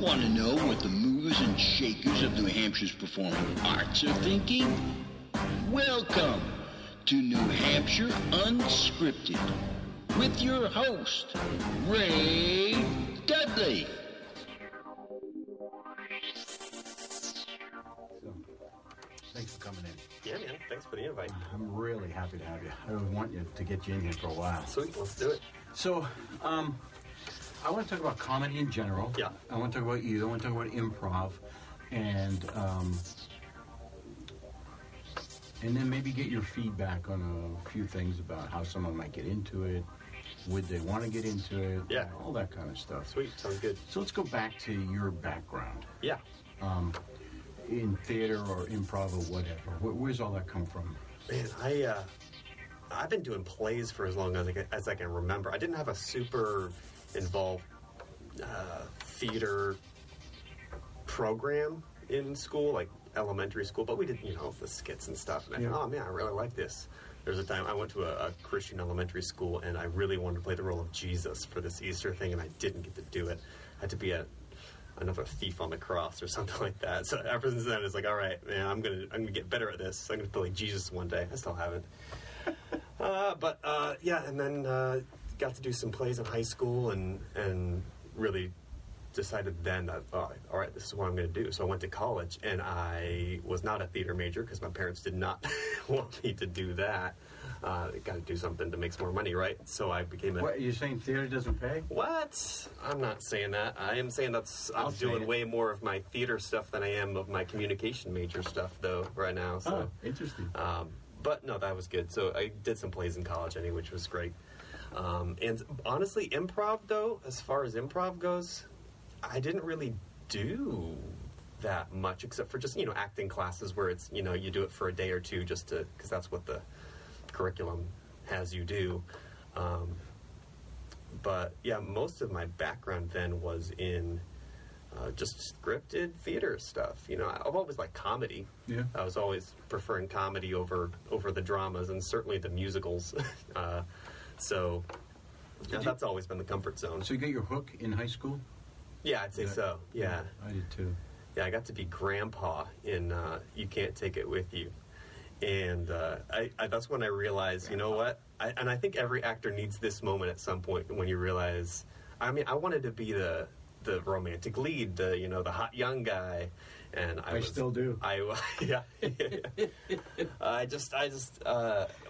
Want to know what the movers and shakers of New Hampshire's performing arts are thinking? Welcome to New Hampshire Unscripted with your host, Ray Dudley. Thanks for coming in. Yeah, man. Thanks for the invite. I'm really happy to have you. I want you to get you in here for a while. Sweet. Let's do it. So, I want to talk about comedy in general. Yeah. I want to talk about you. I want to talk about improv. And then maybe get your feedback on a few things about how someone might get into it. Would they want to get into it? Yeah. All that kind of stuff. Sweet. Sounds good. So let's go back to your background. Yeah. In theater or improv or whatever. Where's all that come from? Man, I've been doing plays for as long as I can remember. I didn't have a super involved theater program in school, like elementary school, but we did, the skits and stuff. And I thought, oh man, I really like this. There was a time I went to a Christian elementary school, and I really wanted to play the role of Jesus for this Easter thing, and I didn't get to do it. I had to be another thief on the cross or something like that. So ever since then, it's like, all right, man, I'm gonna get better at this. I'm gonna play like Jesus one day. I still haven't. And then got to do some plays in high school, and really decided then that, all right, this is what I'm going to do. So I went to college, and I was not a theater major because my parents did not want me to do that. Got to do something to make some more money, right? So I became a... What, you're saying theater doesn't pay? What? I'm not saying that. I am saying I'm doing way more of my theater stuff than I am of my communication major stuff, though, right now. So, interesting. But no, that was good. So I did some plays in college anyway, which was great. And honestly, improv, though, as far as improv goes, I didn't really do that much, except for just, acting classes where it's, you do it for a day or two just to, because that's what the curriculum has you do. But yeah, most of my background then was in just scripted theater stuff. I've always liked comedy. Yeah. I was always preferring comedy over the dramas, and certainly the musicals. That's always been the comfort zone. So you got your hook in high school? Yeah, I'd say so. Yeah. I did too. Yeah, I got to be grandpa in You Can't Take It With You. And I that's when I realized, you know what? I think every actor needs this moment at some point when you realize, I wanted to be the romantic lead, the hot young guy, and I still do. Yeah. I just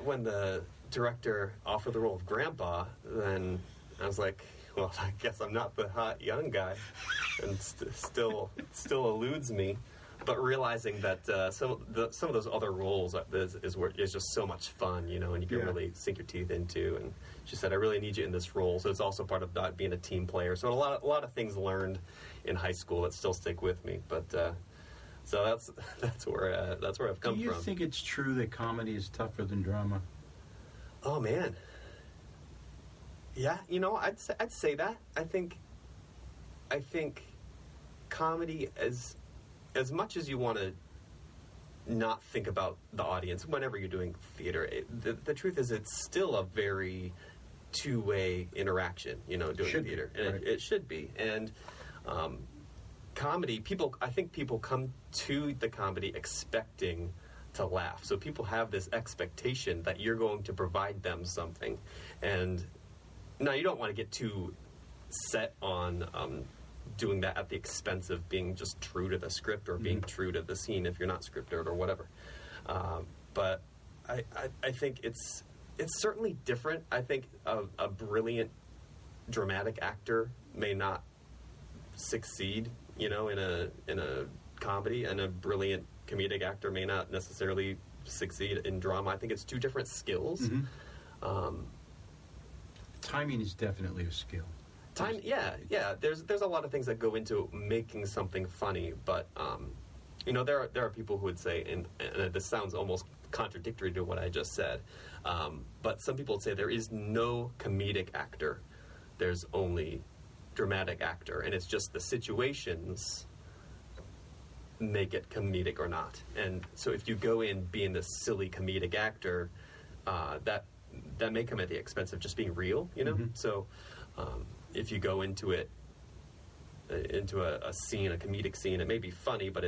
when the director offered the role of grandpa, then I was like, well, I guess I'm not the hot young guy, and still eludes me. But realizing that some of those other roles is just so much fun, and you can really sink your teeth into. And she said, I really need you in this role. So it's also part of not being a team player. So a lot of things learned in high school that still stick with me. But so that's where I've come from. Do you think it's true that comedy is tougher than drama? Oh man. Yeah, I'd say that. I think comedy, as much as you want to not think about the audience whenever you're doing theater, the truth is it's still a very two-way interaction, doing theater. And right. it should be. And comedy, I think people come to the comedy expecting to laugh. So people have this expectation that you're going to provide them something. And now you don't want to get too set on doing that at the expense of being just true to the script or being true to the scene if you're not scripted or whatever. But I think it's certainly different. I think a brilliant dramatic actor may not succeed, in a comedy, and a brilliant comedic actor may not necessarily succeed in drama. I think it's two different skills. Mm-hmm. Timing is definitely a skill. Yeah. There's a lot of things that go into making something funny, but there are people who would say, and this sounds almost contradictory to what I just said, but some people would say there is no comedic actor. There's only dramatic actor, and it's just the situations make it comedic or not. And so if you go in being this silly comedic actor, that may come at the expense of just being real, Mm-hmm. So if you go into it into a scene, a comedic scene. It may be funny, but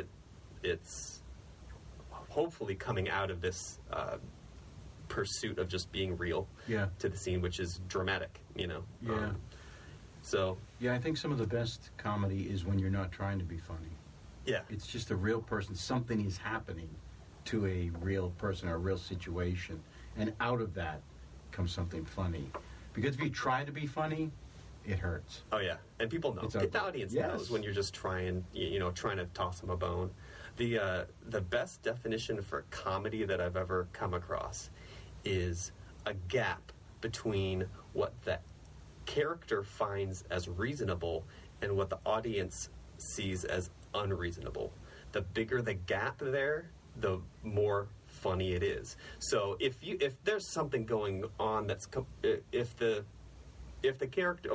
it's hopefully coming out of this pursuit of just being real to the scene, which is dramatic, Yeah. Yeah, I think some of the best comedy is when you're not trying to be funny. Yeah. It's just a real person. Something is happening to a real person or a real situation, and out of that comes something funny. Because if you try to be funny, it hurts. Oh yeah, and people know. The audience knows when you're just trying to toss them a bone. The best definition for comedy that I've ever come across is a gap between what the character finds as reasonable and what the audience sees as unreasonable. The bigger the gap there, the more funny it is. So if there's something going on that's if the character,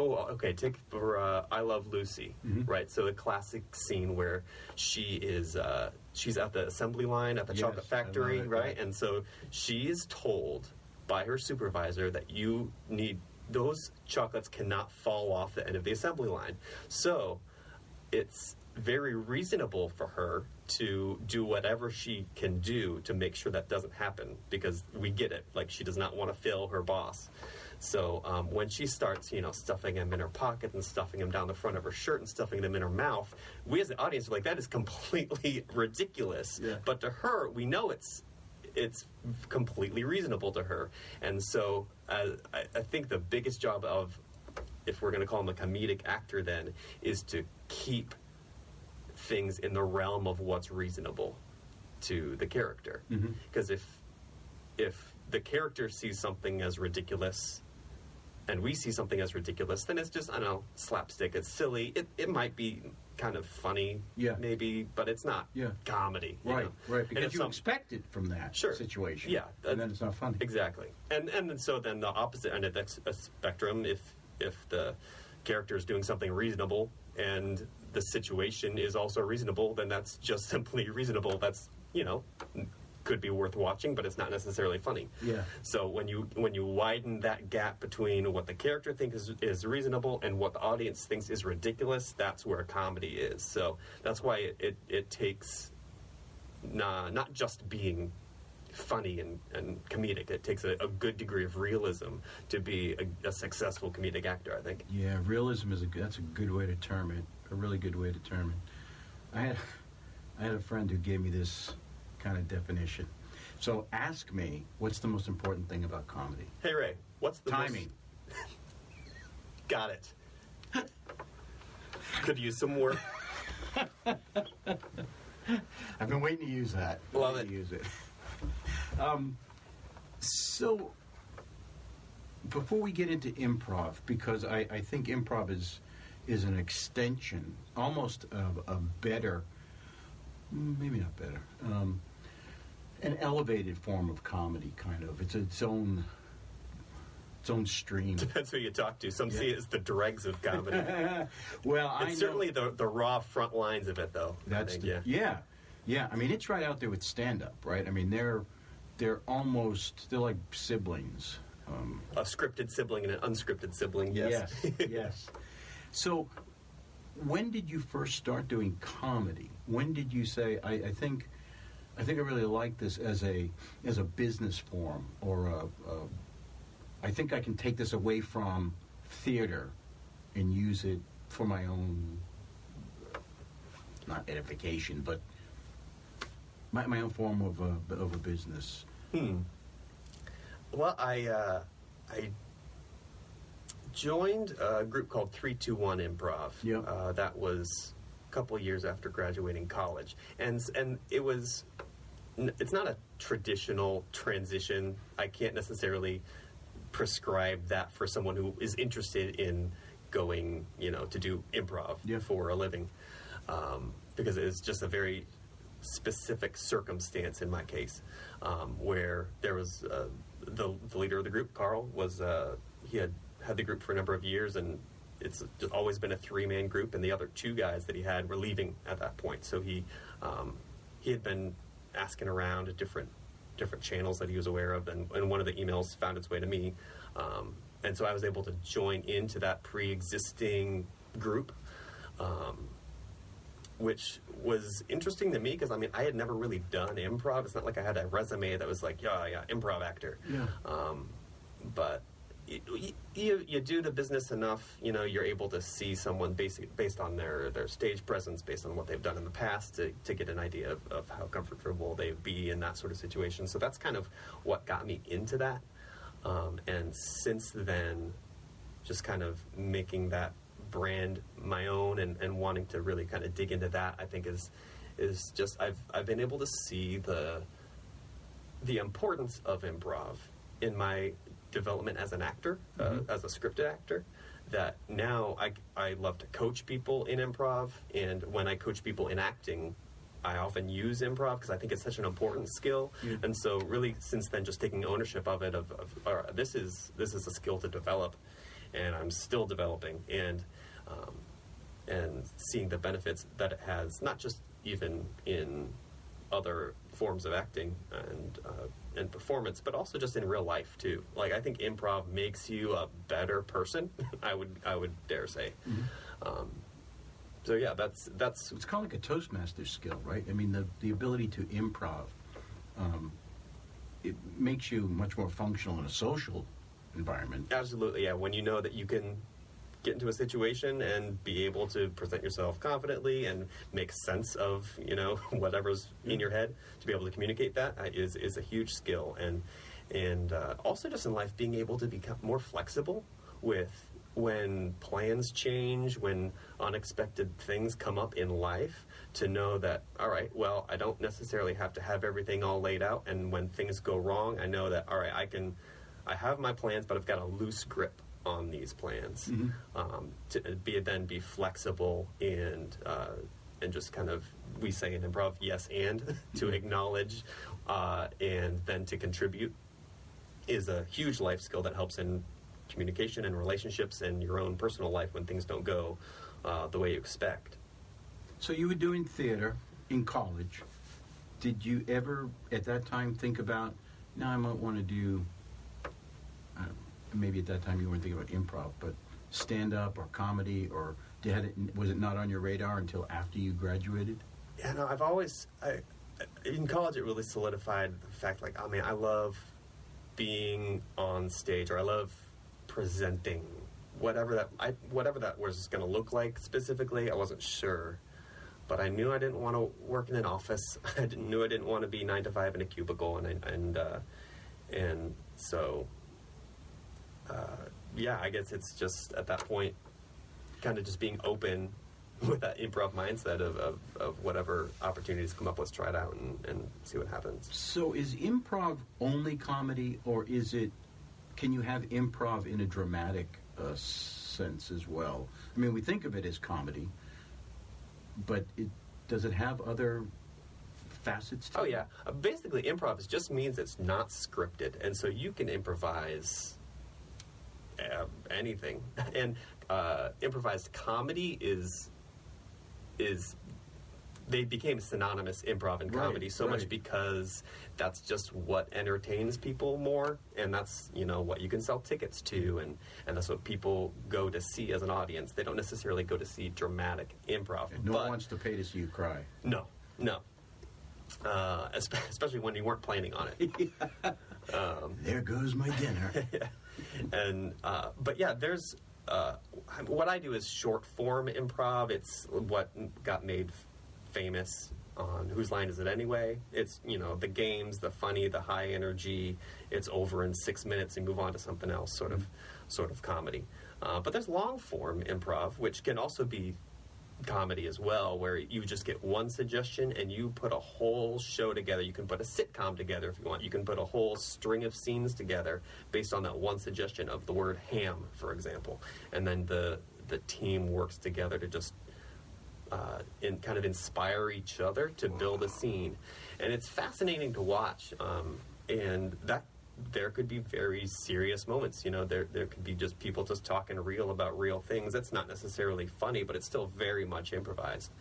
take for I Love Lucy, right? So the classic scene where she's at the assembly line at the chocolate factory, right? And so she is told by her supervisor that those chocolates cannot fall off the end of the assembly line. So it's very reasonable for her to do whatever she can do to make sure that doesn't happen, because we get it. Like, she does not want to fail her boss. So when she starts, stuffing them in her pocket and stuffing them down the front of her shirt and stuffing them in her mouth, we as the audience are like, that is completely ridiculous. Yeah. But to her, we know it's completely reasonable to her. And so I think the biggest job of, if we're going to call him a comedic actor then, is to keep things in the realm of what's reasonable to the character. Because if the character sees something as ridiculous and we see something as ridiculous, then it's just, I don't know, slapstick. It's silly. It might be kind of funny, maybe, but it's not comedy. Right. Because you expect it from that situation. Yeah. And then it's not funny. Exactly. And so then the opposite end of the spectrum, if the character is doing something reasonable and the situation is also reasonable, then that's just simply reasonable. That's, could be worth watching, but it's not necessarily funny. Yeah. So when you widen that gap between what the character thinks is reasonable and what the audience thinks is ridiculous, that's where comedy is. So that's why it takes not just being funny and comedic. It takes a good degree of realism to be a successful comedic actor, I think. Yeah, realism that's a good way to term it. A really good way to term it. I had a friend who gave me this kind of definition. So ask me, what's the most important thing about comedy? Hey Ray, what's the timing? Got it. Could use some more. I've been waiting to use that. Love it. Use it. So before we get into improv, because I think improv is an extension, almost of a better, maybe not better, an elevated form of comedy, kind of. It's its own stream. Depends who you talk to. Some see it as the dregs of comedy. Well, it's certainly the raw front lines of it, though. That's yeah. I mean, it's right out there with stand-up, right? I mean, they're like siblings. A scripted sibling and an unscripted sibling. Yes. Yes. So, when did you first start doing comedy? When did you say, I think I really like this as a business form, or I think I can take this away from theater and use it for my own, not edification, but my own form of a business. Well, I joined a group called 321 Improv. Yep. That was a couple of years after graduating college, and it's not a traditional transition. I can't necessarily prescribe that for someone who is interested in going, to do improv for a living, because it's just a very specific circumstance in my case, where there was the leader of the group, Carl, was he had the group for a number of years, and it's always been a 3-man group, and the other 2 guys that he had were leaving at that point. So he had been asking around at different channels that he was aware of, and one of the emails found its way to me, and so I was able to join into that pre-existing group. which was interesting to me because, I mean, I had never really done improv. It's not like I had a resume that was like, yeah, improv actor. Yeah. But you do the business enough, you're able to see someone based on their stage presence, based on what they've done in the past, to get an idea of how comfortable they'd be in that sort of situation. So that's kind of what got me into that. And since then, just kind of making that brand my own and wanting to really kind of dig into that, I think is just I've been able to see the importance of improv in my development as an actor, as a scripted actor, that now I love to coach people in improv, and when I coach people in acting, I often use improv because I think it's such an important skill. Yeah. And so really since then, just taking ownership of it, all right, this is a skill to develop, and I'm still developing, and seeing the benefits that it has, not just even in other forms of acting and performance, but also just in real life too. Like, I think improv makes you a better person. I would dare say. Mm-hmm. So yeah, that's it's kind of like a Toastmaster skill, right? I mean, the ability to improv, it makes you much more functional in a social environment. Absolutely, yeah. When you know that you can get into a situation and be able to present yourself confidently and make sense of whatever's in your head, to be able to communicate that is a huge skill. And also just in life, being able to become more flexible with when plans change, when unexpected things come up in life, to know that, all right, well, I don't necessarily have to have everything all laid out, and when things go wrong, I know that, all right, I have my plans, but I've got a loose grip on these plans. Mm-hmm. To be flexible and just kind of, we say in improv, yes and, to acknowledge and then to contribute is a huge life skill that helps in communication and relationships and your own personal life when things don't go the way you expect. So you were doing theater in college. Did you ever at that time think about, I might want to do, maybe at that time you weren't thinking about improv, but stand-up or comedy, or was it not on your radar until after you graduated? Yeah, no, in college it really solidified the fact, like, I mean, I love being on stage, or I love presenting, whatever that was going to look like specifically. I wasn't sure, but I knew I didn't want to work in an office. I knew I didn't want to be 9 to 5 in a cubicle, and so yeah, I guess it's just at that point kind of just being open with that improv mindset of whatever opportunities come up, let's try it out and see what happens. So is improv only comedy, or can you have improv in a dramatic sense as well? I mean, we think of it as comedy, but does it have other facets to it? Oh, yeah. Basically, improv just means it's not scripted, and so you can improvise anything. And improvised comedy is they became synonymous, improv and comedy, much because that's just what entertains people more, and that's what you can sell tickets to, and that's what people go to see as an audience. They don't necessarily go to see dramatic improv. And no one wants to pay to see you cry. No. Especially when you weren't planning on it. There goes my dinner. Yeah. And but yeah, there's what I do is short form improv. It's what got made famous on Whose Line Is It Anyway? It's, the games, the funny, the high energy. It's over in 6 minutes and move on to something else, sort of comedy. But there's long form improv, which can also be comedy as well, where you just get one suggestion and you put a whole show together. You can put a sitcom together if you want. You can put a whole string of scenes together based on that one suggestion of the word ham, for example. And then the team works together to just kind of inspire each other to build a scene. And it's fascinating to watch. And that there could be very serious moments. There could be just people just talking real about real things. That's not necessarily funny, but it's still very much improvised.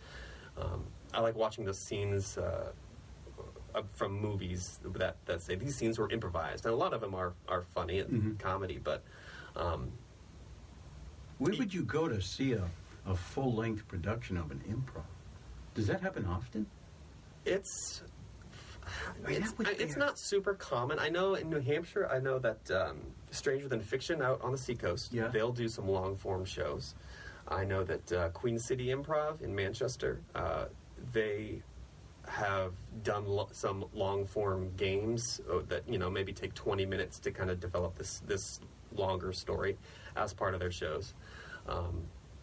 I like watching the scenes from movies that say these scenes were improvised, and a lot of them are funny and comedy. But where would you go to see a full-length production of an improv. Does that happen often? It's Is that what it's they are? not super common. I know in New Hampshire, I know that Stranger Than Fiction out on the seacoast, Yeah. they'll do some long-form shows. I know that Queen City Improv in Manchester, they have done some long-form games that, maybe take 20 minutes to kind of develop this longer story as part of their shows.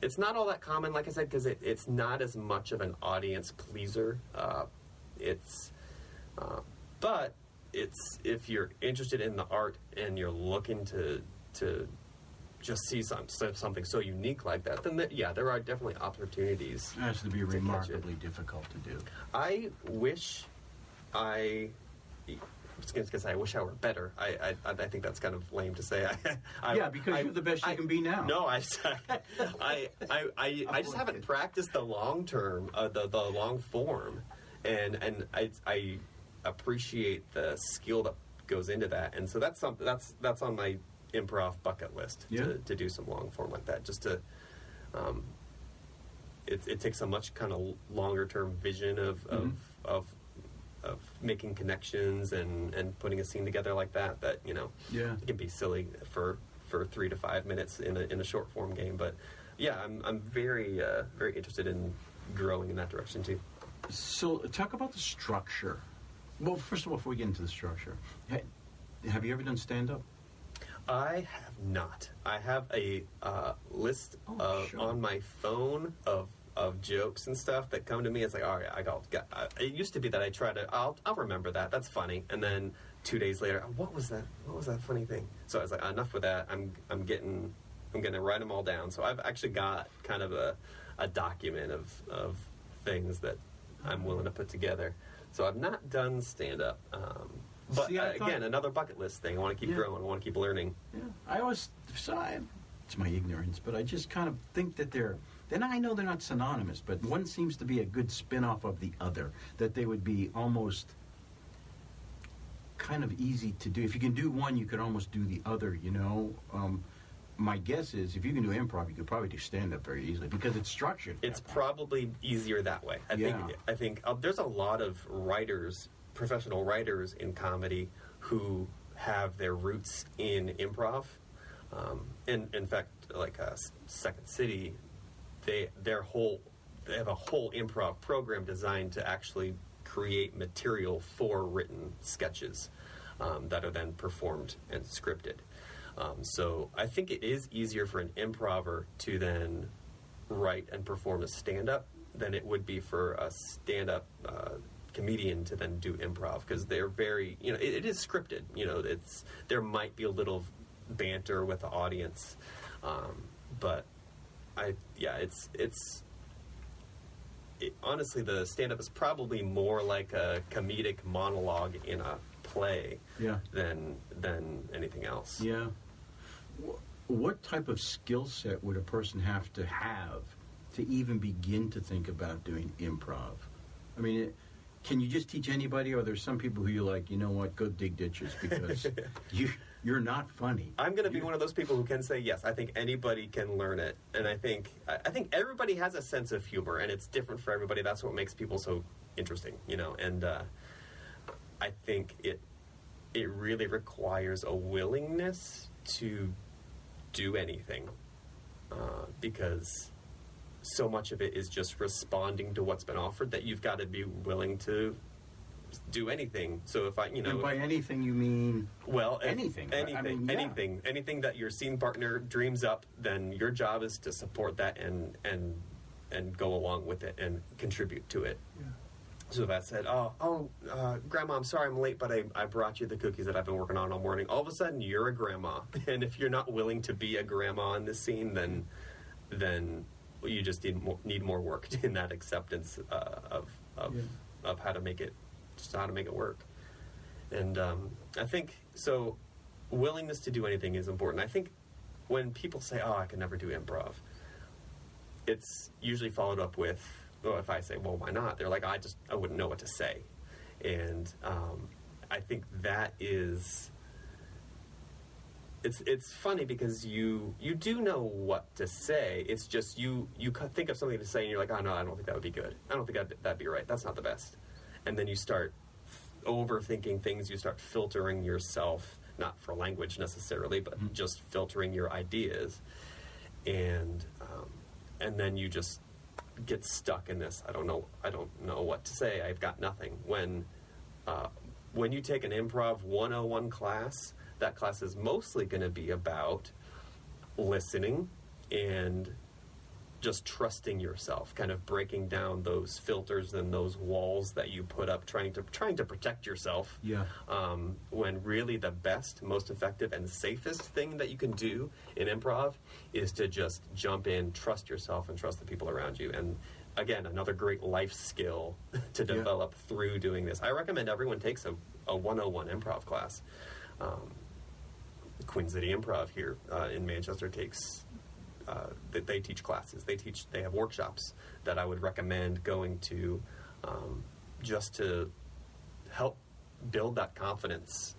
It's not all that common, like I said, because it's not as much of an audience pleaser. But if you're interested in the art and you're looking to just see something so unique like that, then there are definitely opportunities. It has to be catch it. remarkably difficult to do. I wish I was going to say I wish I were better. I think that's kind of lame to say. Because you're the best you can be now. No, I just haven't practiced the long term, the long form, and I appreciate the skill that goes into that, and so that's something that's on my improv bucket list to do some long form like that. Just to, it takes a much kind of longer term vision of making connections and putting a scene together like that. It can be silly for 3 to 5 minutes in a short form game, but I'm very very interested in growing in that direction too. So talk about the structure. Well, first of all, before we get into the structure, have you ever done stand-up? I have not. I have a list on my phone of jokes and stuff that come to me. It's like, all right, it used to be that I try to, I'll remember that. That's funny. And then 2 days later, what was that? What was that funny thing? So I was like, enough with that. I'm going to write them all down. So I've actually got kind of a document of things that I'm willing to put together. So I've not done stand-up. But again, another bucket list thing. I want to keep growing. I want to keep learning. Yeah, it's my ignorance, but I just kind of think that then I know they're not synonymous, but one seems to be a good spin-off of the other, that they would be almost kind of easy to do. If you can do one, you could almost do the other, My guess is if you can do improv, you could probably do stand-up very easily because it's structured. It's probably easier that way. I think there's a lot of writers, professional writers in comedy who have their roots in improv. And in fact, like Second City, they have a whole improv program designed to actually create material for written sketches that are then performed and scripted. So I think it is easier for an improver to then write and perform a stand-up than it would be for a stand-up comedian to then do improv, because they're very, it is scripted. There might be a little banter with the audience, but honestly, the stand-up is probably more like a comedic monologue in a play than anything else. Yeah. What type of skill set would a person have to even begin to think about doing improv? I mean, can you just teach anybody, or are there some people who you're like, you know what, go dig ditches because you're not funny? I'm going to be one of those people who can say, yes, I think anybody can learn it. And I think everybody has a sense of humor, and it's different for everybody. That's what makes people so interesting, and I think it really requires a willingness to do anything, because so much of it is just responding to what's been offered that you've got to be willing to do anything. So if and by anything you mean anything. Anything that your scene partner dreams up, then your job is to support that and go along with it and contribute to it. Yeah. So if I said, Grandma, I'm sorry I'm late, but I brought you the cookies that I've been working on all morning. All of a sudden, you're a grandma. And if you're not willing to be a grandma in this scene, then you just need more work in that acceptance of how to make it work. And I think, so willingness to do anything is important. I think when people say, I can never do improv, it's usually followed up with, if I say, well, why not? They're like, I wouldn't know what to say. And I think that is it's funny because you do know what to say. It's just you think of something to say and you're like, oh no, I don't think that would be good. I don't think that'd be right. That's not the best. And then you start overthinking things. You start filtering yourself, not for language necessarily, but just filtering your ideas. And then you just get stuck in this. I don't know what to say. I've got nothing. When you take an Improv 101 class, that class is mostly going to be about listening and just trusting yourself, kind of breaking down those filters and those walls that you put up, trying to protect yourself. Yeah. When really the best, most effective, and safest thing that you can do in improv is to just jump in, trust yourself, and trust the people around you. And again, another great life skill to develop through doing this. I recommend everyone takes a 101 improv class. Queen City Improv here in Manchester takes. They teach classes. They have workshops that I would recommend going to, just to help build that confidence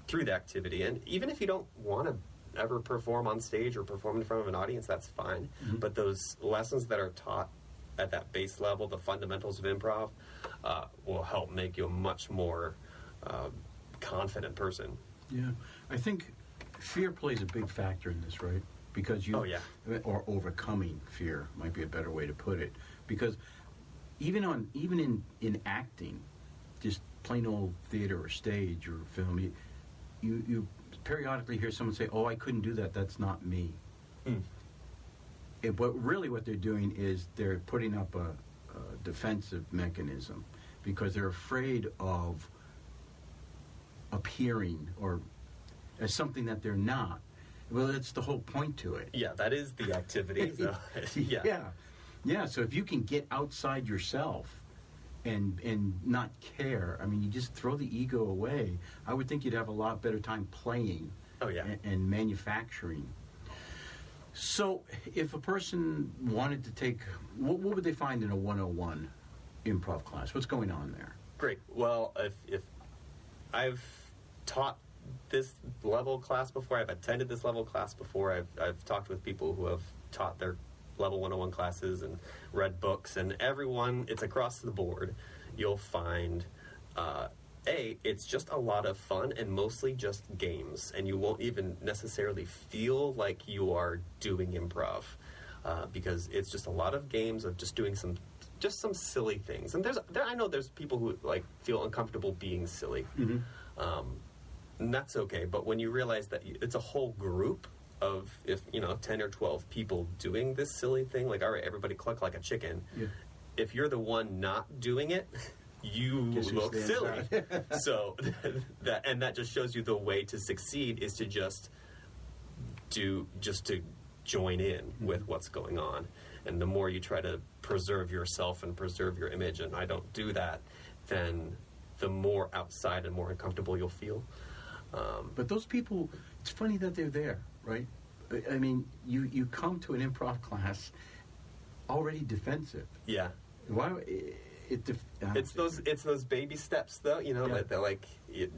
through the activity. And even if you don't want to ever perform on stage or perform in front of an audience, that's fine. Mm-hmm. But those lessons that are taught at that base level, the fundamentals of improv, will help make you a much more confident person. Yeah, I think fear plays a big factor in this, right? Because or overcoming fear might be a better way to put it. Because even in acting, just plain old theater or stage or film, you periodically hear someone say, "Oh, I couldn't do that. That's not me." But really, what they're doing is they're putting up a defensive mechanism because they're afraid of appearing or as something that they're not. Well, that's the whole point to it. Yeah, that is the activity. So, yeah. So if you can get outside yourself and not care, I mean, you just throw the ego away. I would think you'd have a lot better time playing. And manufacturing. So if a person wanted to take, what would they find in a 101 improv class? What's going on there? Great. Well, if I've taught this level class before, I've attended this level class before, I've talked with people who have taught their level 101 classes and read books, and everyone, it's across the board, you'll find it's just a lot of fun and mostly just games, and you won't even necessarily feel like you are doing improv, because it's just a lot of games of just doing some silly things. And I know there's people who like feel uncomfortable being silly. Mm-hmm. And that's okay, but when you realize that it's a whole group of 10 or 12 people doing this silly thing, like, all right, everybody cluck like a chicken. Yeah. If you're the one not doing it, you look silly. So that just shows you the way to succeed is to just to join in with what's going on. And the more you try to preserve yourself and preserve your image, and I don't do that, then the more outside and more uncomfortable you'll feel. But those people, it's funny that they're there, right? I mean, you come to an improv class already defensive. Yeah. Why? It's those baby steps, though. That they're like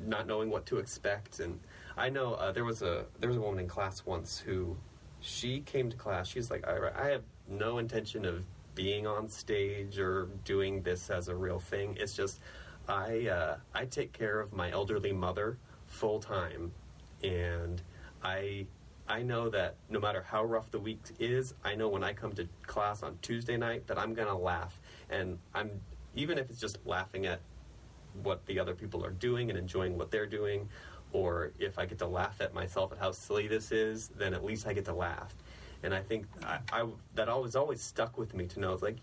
not knowing what to expect. And I know there was a woman in class once who she came to class. She's like, I have no intention of being on stage or doing this as a real thing. It's just I take care of my elderly mother full time, and I know that no matter how rough the week is, I know when I come to class on Tuesday night that I'm gonna laugh, and even if it's just laughing at what the other people are doing and enjoying what they're doing, or if I get to laugh at myself at how silly this is, then at least I get to laugh. And I think that always stuck with me to know, it's like,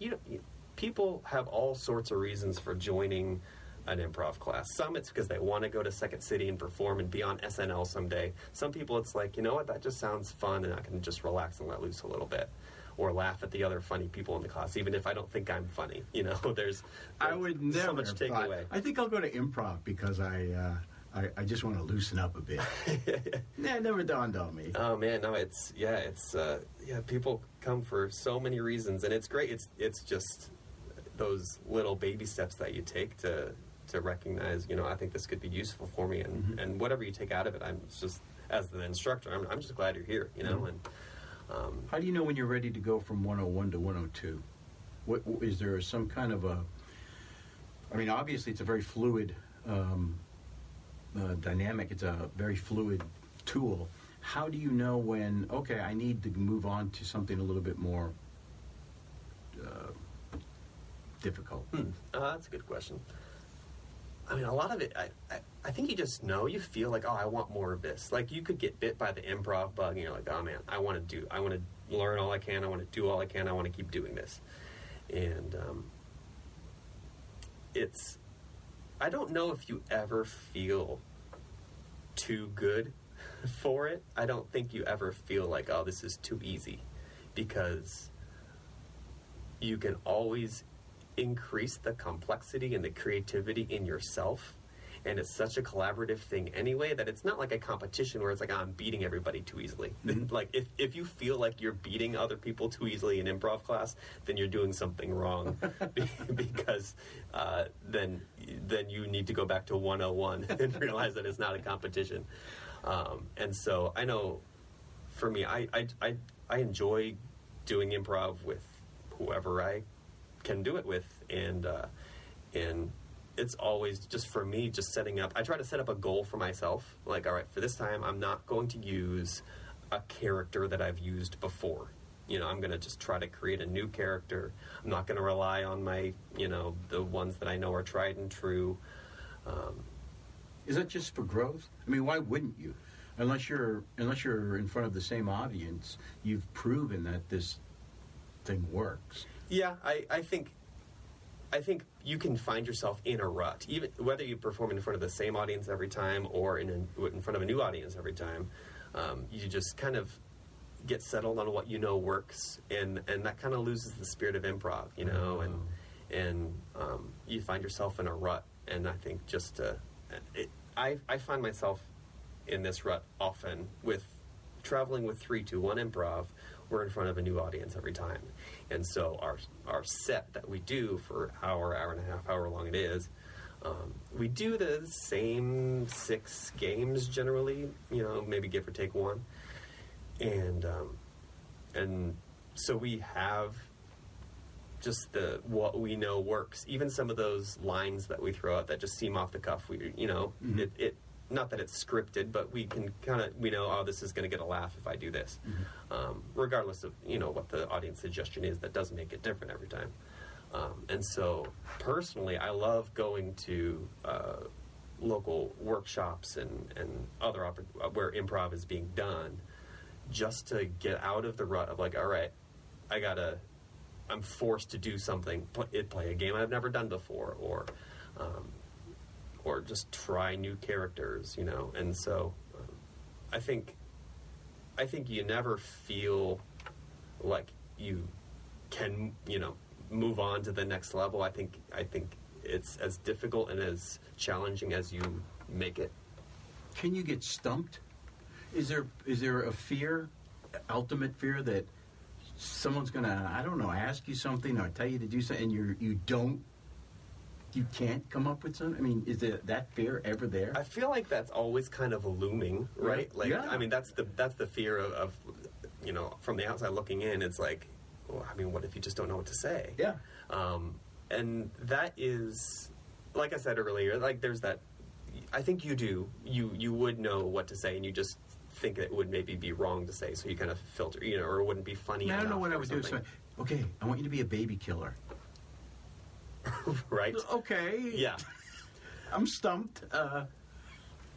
people have all sorts of reasons for joining an improv class. Some it's because they want to go to Second City and perform and be on SNL someday. Some people it's like, that just sounds fun and I can just relax and let loose a little bit. Or laugh at the other funny people in the class, even if I don't think I'm funny. There's I would never so much takeaway. I think I'll go to improv because I just want to loosen up a bit. It never dawned on me. Oh man, no, it's people come for so many reasons, and it's great. It's just those little baby steps that you take to recognize, I think this could be useful for me, and whatever you take out of it, I'm just as the instructor, I'm just glad you're here, you know. And how do you know when you're ready to go from 101 to 102? What is there some kind of a? I mean, obviously, it's a very fluid dynamic. It's a very fluid tool. How do you know when, okay, I need to move on to something a little bit more difficult? That's a good question. I mean, a lot of it, I think you just know. You feel like, oh, I want more of this. Like, you could get bit by the improv bug, and you're like, oh, man, I want to learn all I can. I want to do all I can. I want to keep doing this. And I don't know if you ever feel too good for it. I don't think you ever feel like, oh, this is too easy, because you can always increase the complexity and the creativity in yourself, and it's such a collaborative thing anyway that it's not like a competition where it's like, oh, I'm beating everybody too easily. Like, if you feel like you're beating other people too easily in improv class, then you're doing something wrong, because then you need to go back to 101 and realize that it's not a competition. And so I know, for me, I enjoy doing improv with whoever I can do it with, and it's always just, for me, just setting up. I try to set up a goal for myself. Like, all right, for this time, I'm not going to use a character that I've used before. You know, I'm going to just try to create a new character. I'm not going to rely on my, the ones that I know are tried and true. Is that just for growth? I mean, why wouldn't you? Unless you're in front of the same audience, you've proven that this thing works. Yeah, I think you can find yourself in a rut, even whether you perform in front of the same audience every time or in front of a new audience every time. You just kind of get settled on what you know works, and that kind of loses the spirit of improv, and you find yourself in a rut. And I think I find myself in this rut often with traveling with 3-2-1 Improv. We're in front of a new audience every time. And so our set that we do for hour and a half, however long it is, we do the same 6 games generally, maybe give or take one. And so we have just what we know works. Even some of those lines that we throw out that just seem off the cuff, it not that it's scripted, but we can we know, oh, this is going to get a laugh if I do this. Regardless of, what the audience suggestion is, that does make it different every time. And so, personally, I love going to local workshops and other where improv is being done, just to get out of the rut of like, all right, I'm forced to do something, play a game I've never done before, or just try new characters, And so, I think you never feel like you can, move on to the next level. I think it's as difficult and as challenging as you make it. Can you get stumped? Is there a fear, ultimate fear, that someone's gonna, I don't know, ask you something or tell you to do something, and you can't come up with something? I mean, is that fear ever there? I feel like that's always kind of looming, right? Like, yeah. I mean, that's the fear of from the outside looking in. It's like, well, I mean, what if you just don't know what to say? Yeah. And that is, like I said earlier, like there's that. I think you would know what to say, and you just think it would maybe be wrong to say, so you kind of filter, or it wouldn't be funny. I don't know what I would do. So, okay, I want you to be a baby killer. Right. Okay. Yeah. I'm stumped.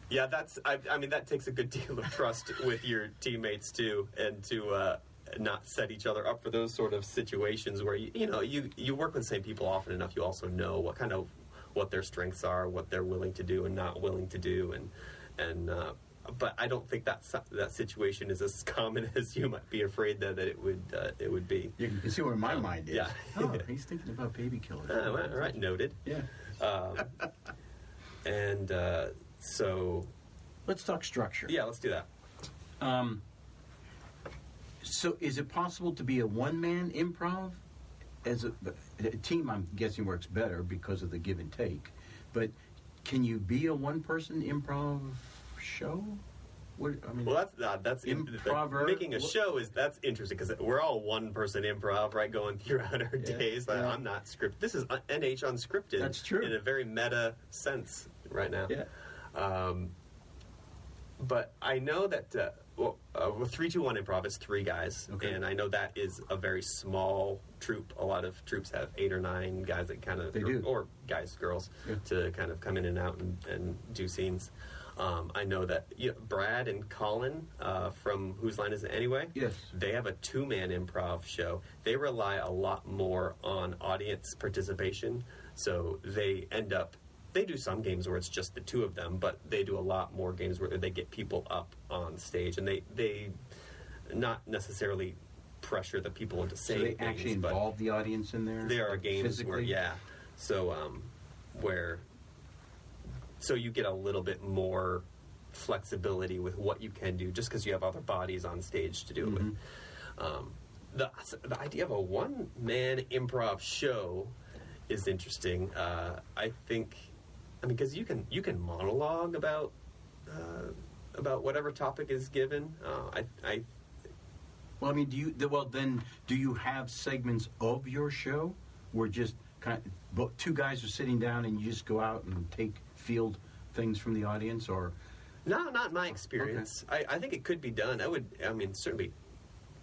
Yeah, I mean, that takes a good deal of trust with your teammates too, and to not set each other up for those sort of situations where you work with the same people often enough. You also know what their strengths are, what they're willing to do and not willing to do, and but I don't think that situation is as common as you might be afraid that it would be. You can see where my mind is. Yeah. Oh, he's thinking about baby killers. All right, noted. Yeah. And so, let's talk structure. Yeah, let's do that. So, is it possible to be a one-man improv? As a team, I'm guessing works better because of the give and take. But can you be a one-person improv show? Well, that's improv. Making a show that's interesting because we're all one-person improv, right? Going throughout our days. Yeah. I'm not scripted. This is NH unscripted. That's true. In a very meta sense right now. Yeah. But I know that with 3-2-1 Improv, it's 3 guys, okay. And I know that is a very small troupe. A lot of troupes have 8 or 9 guys that kind of, or guys, girls, to kind of come in and out and do scenes. I know that Brad and Colin from Whose Line Is It Anyway? Yes. They have a 2-man improv show. They rely a lot more on audience participation, so they end up. They do some games where it's just the 2 of them, but they do a lot more games where they get people up on stage, and they not necessarily pressure the people into saying things. So they actually involve the audience in there? There are games physically? So so you get a little bit more flexibility with what you can do just because you have other bodies on stage to do it with. The idea of a one-man improv show is interesting. I think... because you can monologue about whatever topic is given. Do you have segments of your show where just kind of 2 guys are sitting down and you just go out and field things from the audience, or? No, not in my experience. Okay. I think it could be done. Certainly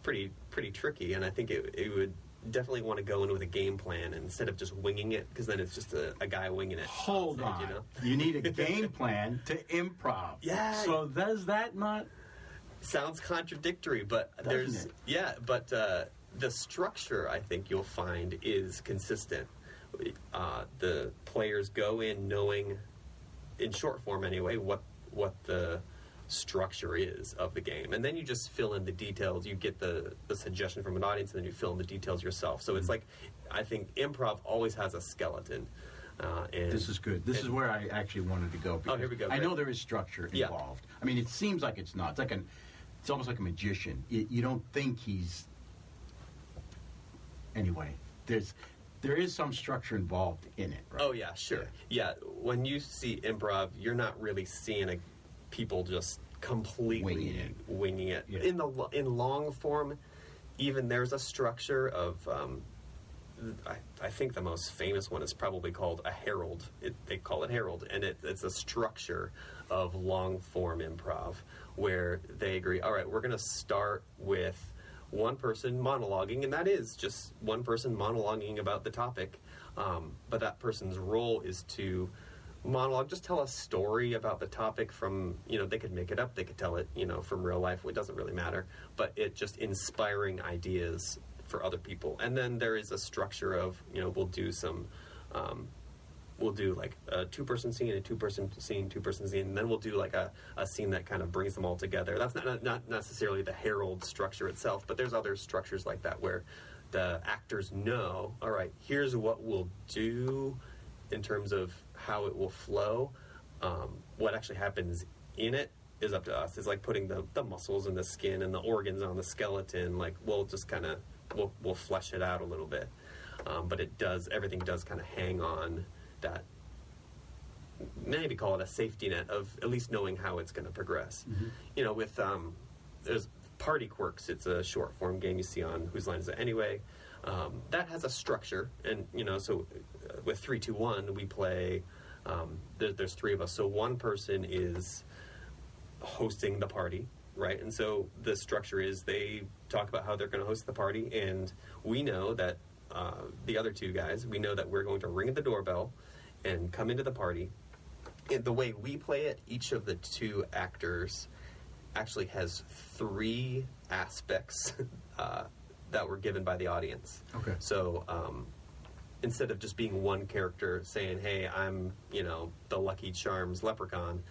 pretty tricky, and I think it would definitely want to go in with a game plan instead of just winging it, because then it's just a guy winging it. Hold on. You need a game plan to improv. Yeah. So does that not... Sounds contradictory, but the structure, I think you'll find, is consistent. The players go in knowing, in short form anyway, what the structure is of the game, and then you just fill in the details. You get the suggestion from an audience, and then you fill in the details yourself. So it's like, I think improv always has a skeleton. And this is good. This is where I actually wanted to go. Here we go. I know there is structure involved. It seems like it's not. It's almost like a magician. You don't think he's... Anyway, there is some structure involved in it, right? Oh, yeah, sure. Yeah, when you see improv, you're not really seeing people just completely winging it. Yeah. In long form, even there's a structure of... I think the most famous one is probably called a herald. They call it herald, and it's a structure of long-form improv where they agree, all right, we're going to start with one person monologuing, and that is just one person monologuing about the topic, but that person's role is to monologue, just tell a story about the topic from, they could make it up, they could tell it, from real life, it doesn't really matter, but it just inspiring ideas for other people. And then there is a structure of, we'll do like a 2-person scene, a 2-person scene, 2-person scene, and then we'll do like a scene that kind of brings them all together. That's not necessarily the herald structure itself, but there's other structures like that where the actors know, all right, here's what we'll do in terms of how it will flow. What actually happens in it is up to us. It's like putting the muscles and the skin and the organs on the skeleton. Like, we'll just kind of we'll flesh it out a little bit, but everything does kind of hang on that, maybe call it a safety net of at least knowing how it's going to progress. Mm-hmm. With there's Party Quirks. It's a short form game you see on Whose Line Is It Anyway? That has a structure, and so with 3-2-1 we play. There's 3 of us, so one person is hosting the party. Right, and so the structure is they talk about how they're going to host the party, and we know that the other 2 guys, we know that we're going to ring the doorbell and come into the party. And the way we play it, each of the 2 actors actually has 3 aspects that were given by the audience. Okay. So instead of just being one character saying, hey, I'm, the Lucky Charms leprechaun,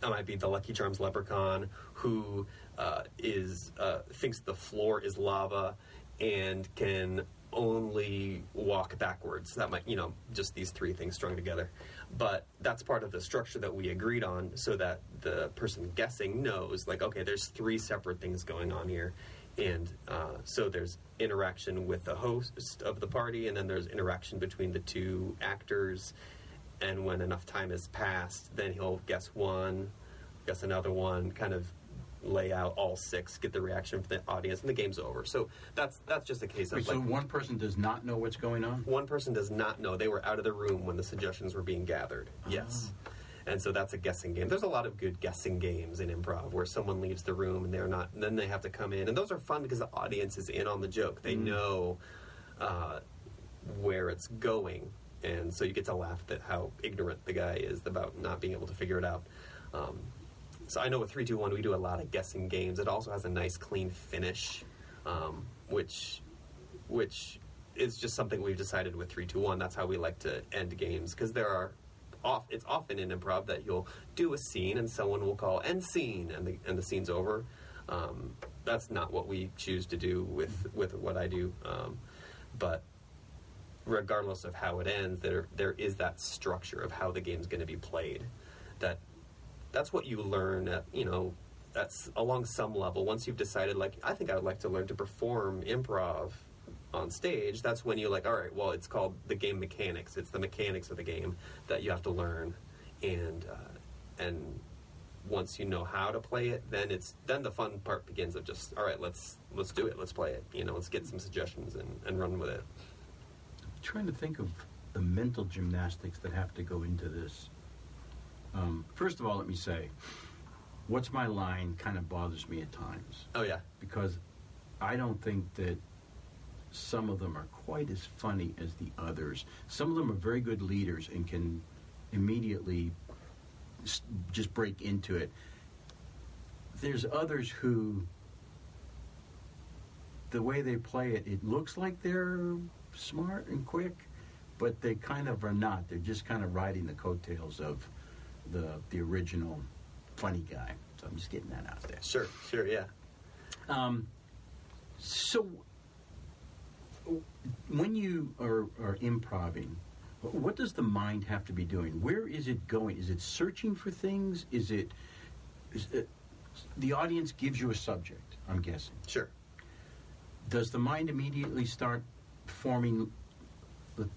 I might be the Lucky Charms leprechaun who thinks the floor is lava and can only walk backwards. That might, just these 3 things strung together. But that's part of the structure that we agreed on, so that the person guessing knows, like, okay, there's 3 separate things going on here. And so there's interaction with the host of the party, and then there's interaction between the 2 actors. And when enough time has passed, then he'll guess one, guess another one, kind of lay out all 6, get the reaction from the audience, and the game's over. So that's just a case of Wait, so one person does not know what's going on? One person does not know. They were out of the room when the suggestions were being gathered. Yes. And so that's a guessing game. There's a lot of good guessing games in improv where someone leaves the room and they're not, and then they have to come in. And those are fun because the audience is in on the joke. They know where it's going. And so you get to laugh at how ignorant the guy is about not being able to figure it out. So I know with 3, 2, 1, we do a lot of guessing games. It also has a nice, clean finish, which is just something we've decided with 3, 2, 1. That's how we like to end games, because it's often in improv that you'll do a scene and someone will call end scene and the scene's over. That's not what we choose to do with what I do. But regardless of how it ends, there is that structure of how the game's going to be played. That's what you learn at, that's along some level. Once you've decided, I think I would like to learn to perform improv on stage, that's when you're like, all right, well, it's called the game mechanics. It's the mechanics of the game that you have to learn. And once you know how to play it, then the fun part begins of just, all right, let's do it. Let's play it. Let's get some suggestions and run with it. I'm trying to think of the mental gymnastics that have to go into this. First of all, let me say, what's my line kind of bothers me at times. Oh, yeah. Because I don't think that some of them are quite as funny as the others. Some of them are very good leaders and can immediately just break into it. There's others who, the way they play it, it looks like they're smart and quick, but they kind of are not. They're just kind of riding the coattails of the original funny guy. So I'm just getting that out there. Sure, yeah. So when you are improvising, what does the mind have to be doing? Where is it going? Is it searching for things? Is it the audience gives you a subject, I'm guessing. Sure. Does the mind immediately start forming,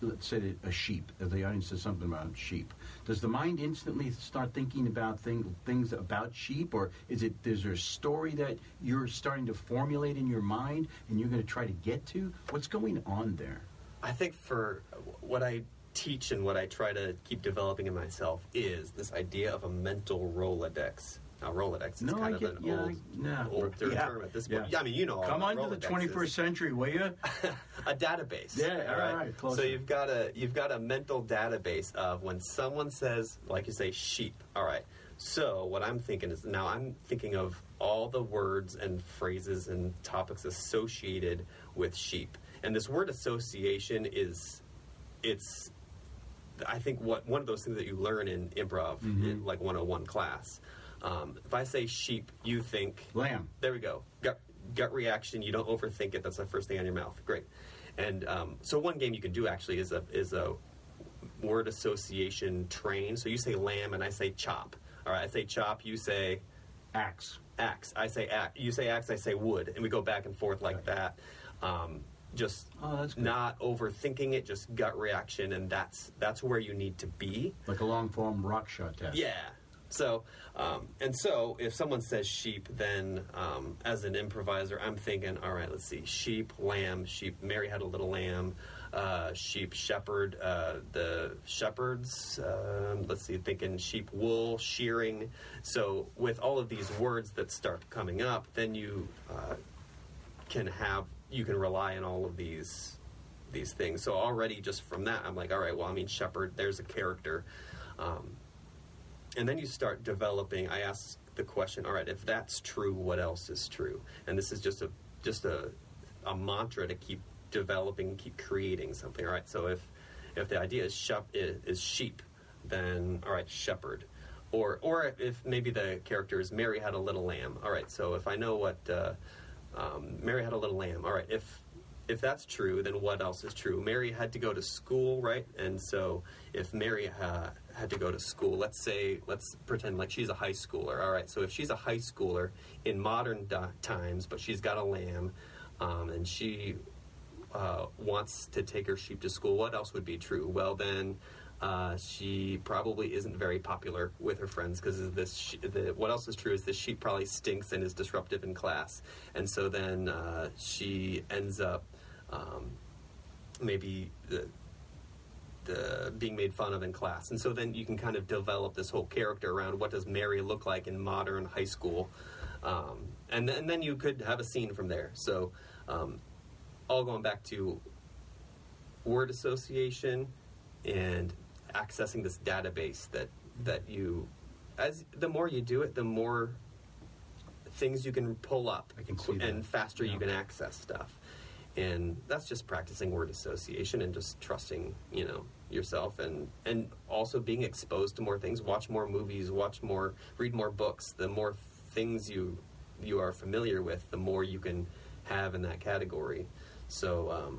let's say, a sheep? The audience says something about sheep. Does the mind instantly start thinking about things about sheep, or is there a story that you're starting to formulate in your mind and you're going to try to get to? What's going on there? I think for what I teach and what I try to keep developing in myself is this idea of a mental Rolodex. Now, Rolodex is kind of an old term at this point. Yeah, I mean, Come on to the 21st century, will you? A database. Yeah, all right. Closer. So you've got a mental database of when someone says, like you say, sheep. All right. So what I'm thinking is, now I'm thinking of all the words and phrases and topics associated with sheep. And this word association it's I think one of those things that you learn in improv, in like 101 class. If I say sheep, you think lamb. There we go. Gut reaction. You don't overthink it. That's the first thing on your mouth. Great. And so one game you can do actually is a word association train. So you say lamb and I say chop. All right. I say chop. You say axe. Axe. I say axe. You say axe. I say wood. And we go back and forth like that. Just not overthinking it. Just gut reaction, and that's where you need to be. Like a long form rock shot test. Yeah. So, so if someone says sheep, then as an improviser, I'm thinking, all right, let's see, sheep, lamb, sheep. Mary had a little lamb, sheep, shepherd, the shepherds. Let's see, thinking sheep, wool, shearing. So with all of these words that start coming up, then you can rely on all of these things. So already just from that, I'm like, all right, well, I mean, shepherd, there's a character. And then you start developing. I ask the question, all right, if that's true, what else is true? And this is just a mantra to keep developing, keep creating something. All right, so if the idea is sheep, then all right, shepherd. Or if maybe the character is Mary had a little lamb. All right, so if I know what Mary had a little lamb. All right, if that's true, then what else is true? Mary had to go to school, right? And so if Mary had to go to school, let's pretend like she's a high schooler. All right, so if she's a high schooler in modern times, but she's got a lamb, and she wants to take her sheep to school, what else would be true? Well, then She probably isn't very popular with her friends because what else is true is this sheep probably stinks and is disruptive in class. And so then she ends up maybe being made fun of in class. And so then you can kind of develop this whole character around what does Mary look like in modern high school. And then you could have a scene from there. So all going back to word association and accessing this database that you, as the more you do it, the more things you can pull up, I can see and that. faster Yeah. you can access stuff. And that's just practicing word association and just trusting, yourself, and also being exposed to more things. Watch more movies, read more books. The more things you are familiar with, the more you can have in that category. So,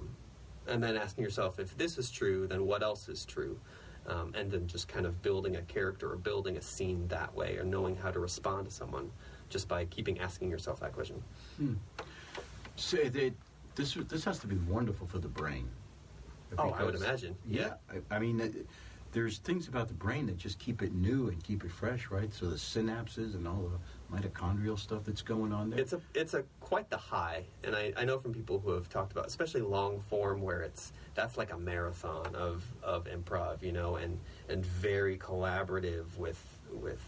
and then asking yourself, if this is true, then what else is true? And then just kind of building a character or building a scene that way, or knowing how to respond to someone just by keeping asking yourself that question. So this has to be wonderful for the brain. Oh, I would imagine. Yeah. I mean, there's things about the brain that just keep it new and keep it fresh, right? So the synapses and all the mitochondrial stuff that's going on there. It's a quite the high, and I know from people who have talked about, especially long form, where that's like a marathon of improv, and very collaborative with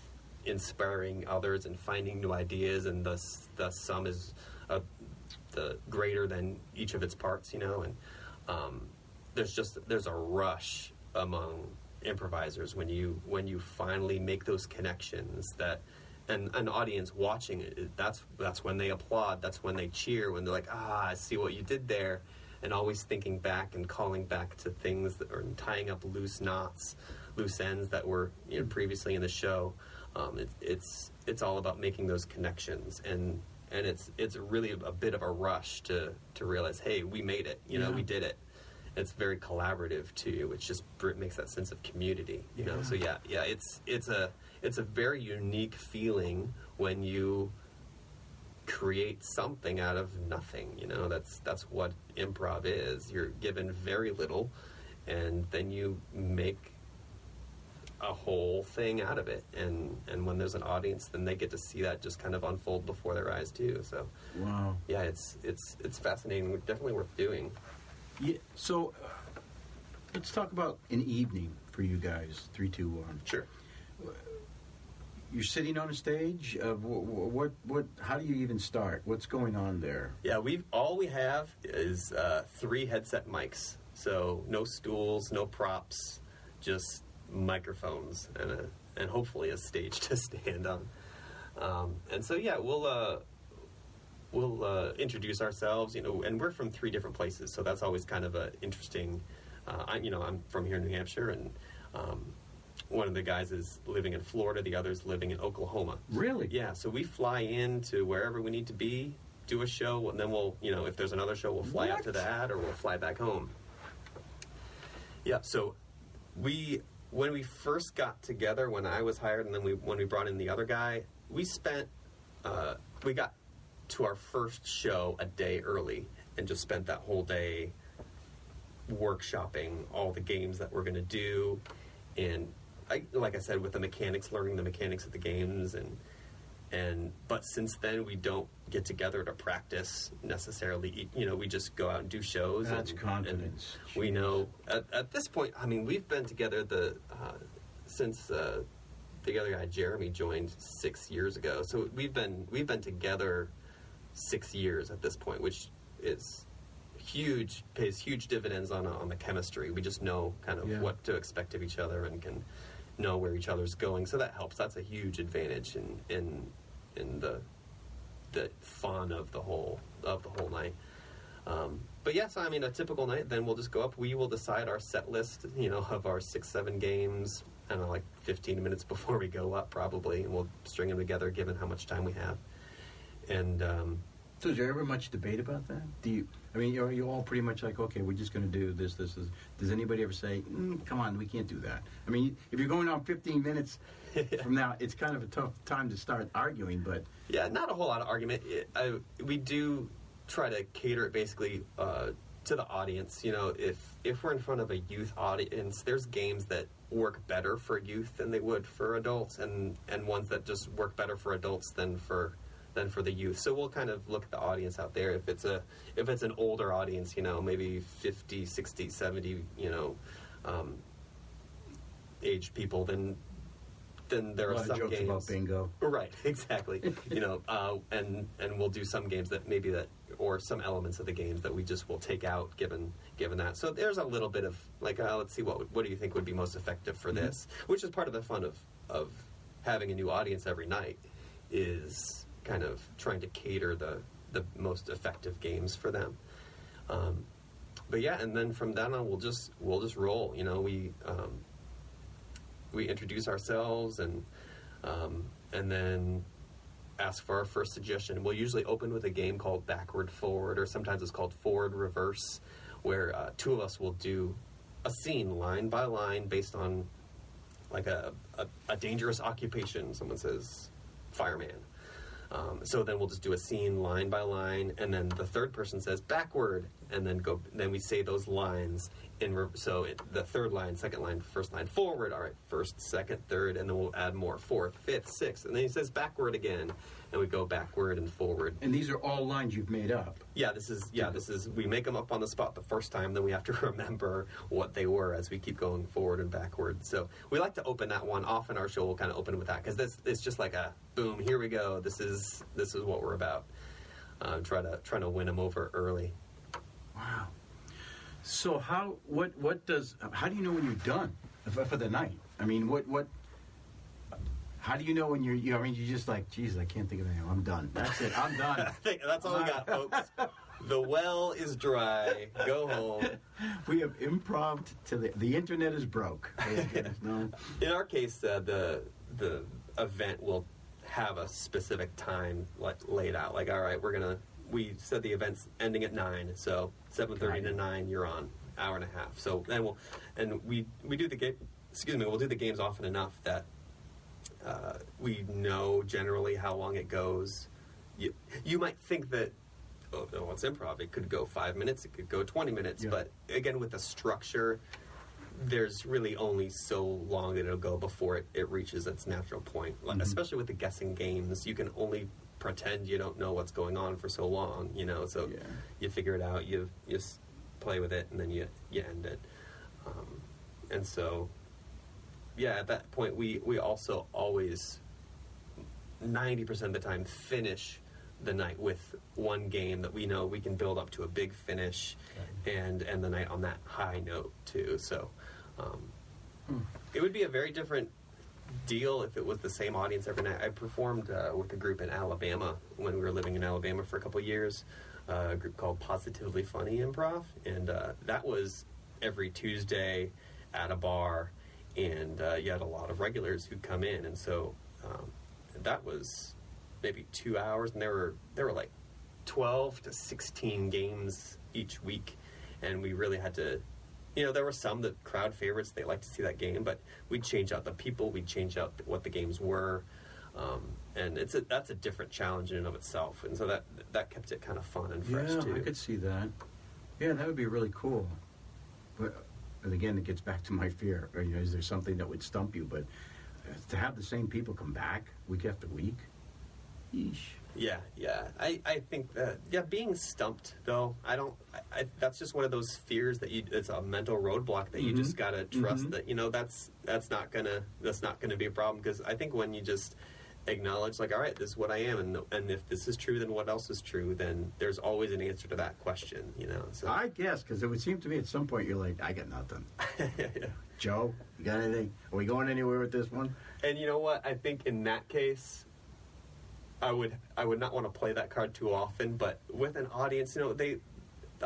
inspiring others and finding new ideas, and thus some is the greater than each of its parts, and there's a rush among improvisers when you finally make those connections that. And an audience watching it, that's when they applaud, that's when they cheer, when they're like, I see what you did there, and always thinking back and calling back to things that are tying up loose ends that were previously in the show. It's all about making those connections, and it's really a bit of a rush to realize, hey, we made it, we did it. It's very collaborative too, which just makes that sense of community, So it's a very unique feeling when you create something out of nothing. That's what improv is. You're given very little, and then you make a whole thing out of it. And when there's an audience, then they get to see that just kind of unfold before their eyes too. So, wow, yeah, it's fascinating. Definitely worth doing. Yeah. So let's talk about an evening for you guys. 3, 2, 1. Sure. You're sitting on a stage. What? How do you even start? What's going on there? Yeah, all we have is 3 headset mics. So no stools, no props, just microphones and hopefully a stage to stand on. And so yeah, we'll introduce ourselves, and we're from 3 different places, so that's always kind of a interesting. I'm from here in New Hampshire, and one of the guys is living in Florida, the other's living in Oklahoma. Really? Yeah, so we fly in to wherever we need to be, do a show, and then we'll, if there's another show, we'll fly out to that, or we'll fly back home. Yeah, so when we first got together, when I was hired, and then when we brought in the other guy, we got to our first show a day early and just spent that whole day workshopping all the games that we're going to do, and like I said, with the mechanics, learning the mechanics of the games, but since then we don't get together to practice necessarily. We just go out and do shows. That's confidence. And we know at this point. I mean, we've been together since the other guy Jeremy joined 6 years ago. So we've been together 6 years at this point, which is huge, pays huge dividends on the chemistry. We just know kind of what to expect of each other and can know where each other's going. So that helps. That's a huge advantage in the fun of the whole night. But yes, I mean, a typical night, then we'll just go up. We will decide our set list, of our 6-7 games, I don't know, like 15 minutes before we go up, probably, and we'll string them together given how much time we have. And so is there ever much debate about that? Are you all pretty much like, okay, we're just going to do this. Does anybody ever say, come on, we can't do that? I mean, if you're going on 15 minutes from now, it's kind of a tough time to start arguing, but... Yeah, not a whole lot of argument. We do try to cater it basically to the audience. If we're in front of a youth audience, there's games that work better for youth than they would for adults, and ones that just work better for adults than for the youth. So we'll kind of look at the audience out there. If it's an older audience, maybe 50, 60, 70, aged people, then there are some jokes games about bingo. Right, exactly. And we'll do some games or some elements of the games that we just will take out given that. So there's a little bit of like, let's see, what do you think would be most effective for this? Which is part of the fun of having a new audience every night, is kind of trying to cater the most effective games for them. But yeah, and then from then on we'll just roll. We introduce ourselves and then ask for our first suggestion. We'll usually open with a game called Backward Forward, or sometimes it's called Forward Reverse, where two of us will do a scene line by line based on like a dangerous occupation. Someone says fireman. So then we'll just do a scene line by line, and then the third person says backward, and then we say those lines the third line, second line, first line, forward. All right, first, second, third, and then we'll add more, fourth, fifth, sixth, and then he says backward again, and we go backward and forward. And these are all lines you've made up. Yeah, this is we make them up on the spot the first time, then we have to remember what they were as we keep going forward and backward. So we like to open that one. Often our show will kind of open with that, because it's just like a boom, here we go. This is what we're about. Trying to win them over early. Wow. So how do you know when you're done for the night? I mean, how do you know when you're just like, geez, I can't think of anything. I'm done. That's it. I'm done. That's all we got, folks. The well is dry. Go home. We have improv till the internet is broke. No. In our case, the event will have a specific time laid out. Like, all right, we said the event's ending at 9, so 7:30 to 9, you're on, hour and a half. So then we'll do the games often enough that we know generally how long it goes. You might think that, it's improv, it could go 5 minutes, it could go 20 minutes, but again, with the structure, there's really only so long that it'll go before it reaches its natural point. Especially with the guessing games, you can only pretend you don't know what's going on for so long, so you figure it out, you play with it, and then you end it. And so, at that point, we also always, 90% of the time, finish the night with one game that we know we can build up to a big finish, and end the night on that high note, too. So it would be a very different deal if it was the same audience every night. I performed with a group in Alabama when we were living in Alabama for a couple of years, a group called Positively Funny Improv, and that was every Tuesday at a bar, and you had a lot of regulars who'd come in, and so that was maybe 2 hours, and there were like 12 to 16 games each week, and we really had to, there were some that crowd favorites, they liked to see that game, but we'd change out the people, we'd change out what the games were, and that's a different challenge in and of itself, and so that kept it kind of fun and fresh too. Yeah, I could see that. Yeah, that would be really cool. But again, it gets back to my fear. Is there something that would stump you? But to have the same people come back week after week, yeesh. Yeah. I think that, being stumped, though, that's just one of those fears that it's a mental roadblock that you just gotta trust that, that's not gonna be a problem, because I think when you just acknowledge, like, all right, this is what I am, and if this is true, then what else is true, then there's always an answer to that question, so. I guess, because it would seem to me at some point you're like, I got nothing. Yeah. Joe, you got anything? Are we going anywhere with this one? And you know what? I think in that case, I would not want to play that card too often, but with an audience, the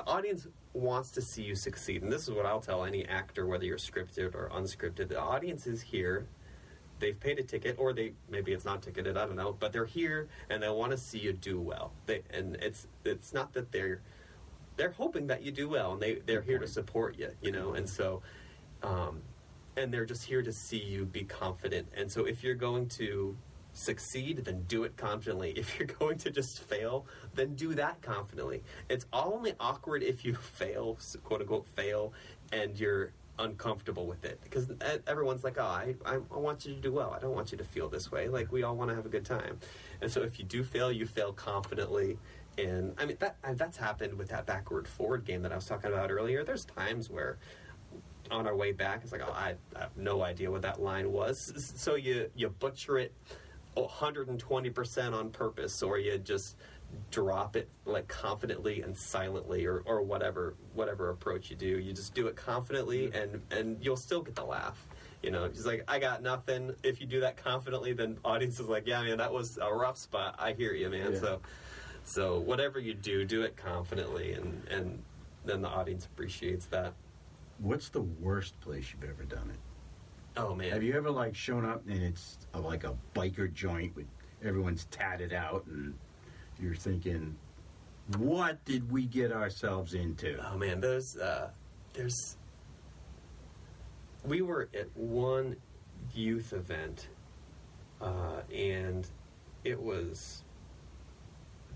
audience wants to see you succeed, and this is what I'll tell any actor, whether you're scripted or unscripted. The audience is here. They've paid a ticket, or maybe it's not ticketed, I don't know, but they're here and they want to see you do well. And it's not that they're hoping that you do well, and they're here to support you, and so and they're just here to see you be confident. And so if you're going to succeed, then do it confidently. If you're going to just fail, then do that confidently. It's only awkward if you fail, quote unquote fail, and you're uncomfortable with it, because everyone's like, I want you to do well. I don't want you to feel this way. Like, we all want to have a good time. And so if you do fail, you fail confidently. And I mean, that's happened with that backward forward game that I was talking about earlier. There's times where on our way back, it's like, I have no idea what that line was. So you butcher it 120% on purpose, or you just drop it like confidently and silently, or whatever approach you do. You just do it confidently, and you'll still get the laugh. You know, just like, I got nothing. If you do that confidently, then audience is like, yeah, man, that was a rough spot. I hear you, man. Yeah. So whatever you do it confidently, and then the audience appreciates that. What's the worst place you've ever done it? Oh, man. Have you ever, like, shown up and it's like a biker joint with everyone's tatted out and you're thinking, what did we get ourselves into? Oh, man, we were at one youth event, and it was...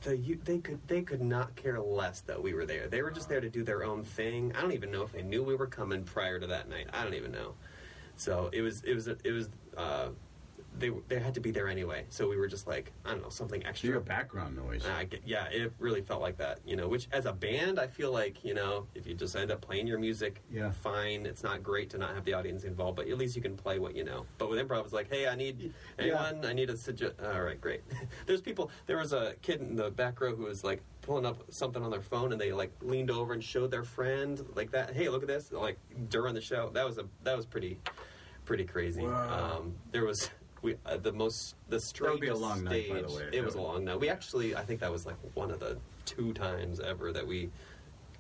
They could not care less that we were there. They were just there to do their own thing. I don't even know if they knew we were coming prior to that night. I don't even know. So it was they had to be there anyway. So we were just like, I don't know, something extra. Your background noise. Yeah, it really felt like that. You know, which as a band, I feel like, you know, if you just end up playing your music, fine. It's not great to not have the audience involved, but at least you can play what you know. But with improv, it's like, hey, I need anyone. I need a all right, great. There was a kid in the back row who was like pulling up something on their phone, and they like leaned over and showed their friend like that. Hey, look at this! Like during the show, that was pretty crazy. Wow. There was. The strangest That would be a long stage. Night, by the way. It was a long night. We actually, I think that was like one of the 2 times ever that we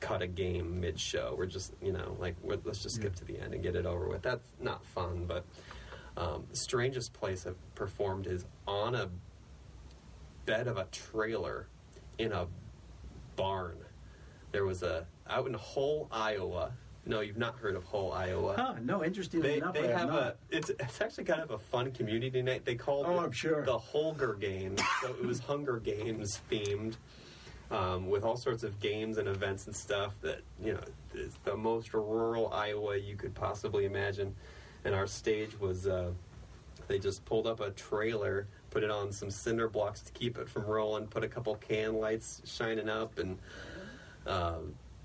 cut a game mid-show. We're just, you know, like, let's just skip to the end and get it over with. That's not fun, but the strangest place I've performed is on a bed of a trailer in a barn. There was out in Hull, Iowa. No, you've not heard of Hull, Iowa. Huh, no, interestingly enough, they I have not. It's actually kind of a fun community night. They called it I'm sure. the Holger Games. So it was Hunger Games themed, with all sorts of games and events and stuff that, you know, is the most rural Iowa you could possibly imagine. And our stage was, they just pulled up a trailer, put it on some cinder blocks to keep it from rolling, put a couple can lights shining up,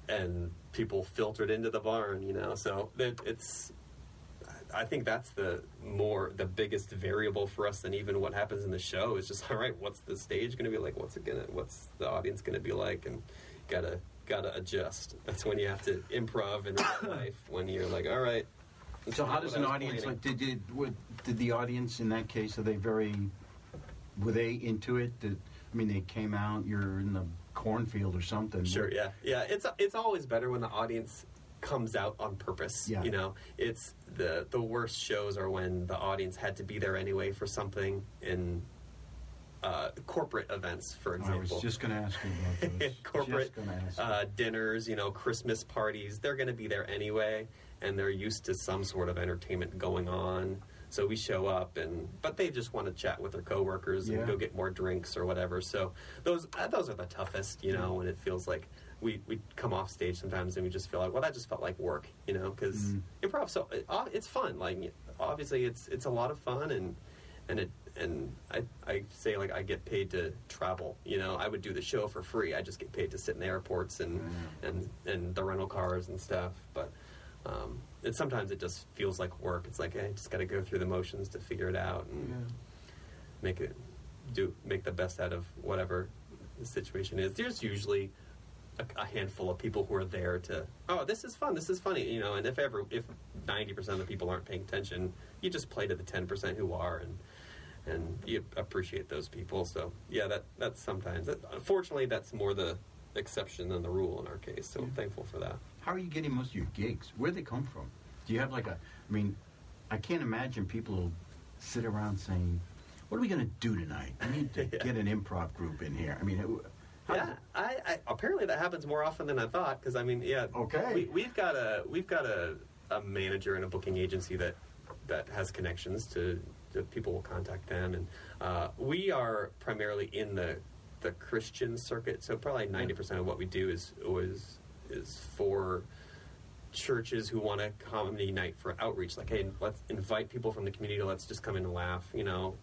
and people filtered into the barn, you know. So I think that's the biggest variable for us than even what happens in the show. Is just, all right, what's the stage going to be like? What's the audience going to be like? And gotta adjust. That's when you have to improv in real life. When you're like, all right. So how does an audience planning. Did the audience in that case, were they into it? They came out. You're in the cornfield or something. Sure, yeah. It's always better when the audience comes out on purpose. Yeah. You know, it's the worst shows are when the audience had to be there anyway for something in corporate events, for example. I was just going to ask you about those. Corporate dinners, you know, Christmas parties. They're going to be there anyway, and they're used to some sort of entertainment going on. So we show up, but they just want to chat with their coworkers and go get more drinks or whatever. So those are the toughest, you know, when it feels like we come off stage sometimes and we just feel like, well, that just felt like work, you know, because improv, so it's fun. Like, obviously, it's a lot of fun, and I say, like, I get paid to travel. You know, I would do the show for free. I just get paid to sit in the airports and the rental cars and stuff, but. Sometimes it just feels like work. It's like, I just got to go through the motions to figure it out and make the best out of whatever the situation is. There's usually a handful of people who are there to, oh, this is fun, this is funny, you know. And if 90% of the people aren't paying attention, you just play to the 10% who are, and you appreciate those people. So yeah, that's sometimes. Unfortunately, that's more the exception than the rule in our case. So I'm thankful for that. How are you getting most of your gigs? Where do they come from? Do you have I can't imagine people who sit around saying, what are we going to do tonight? I need to get an improv group in here. I apparently that happens more often than I thought, because okay. We've got a manager and a booking agency that has connections to the people will contact them. And we are primarily in the Christian circuit, so probably 90% of what we do is for churches who want a comedy night for outreach. Like, hey, let's invite people from the community. Let's just come in and laugh.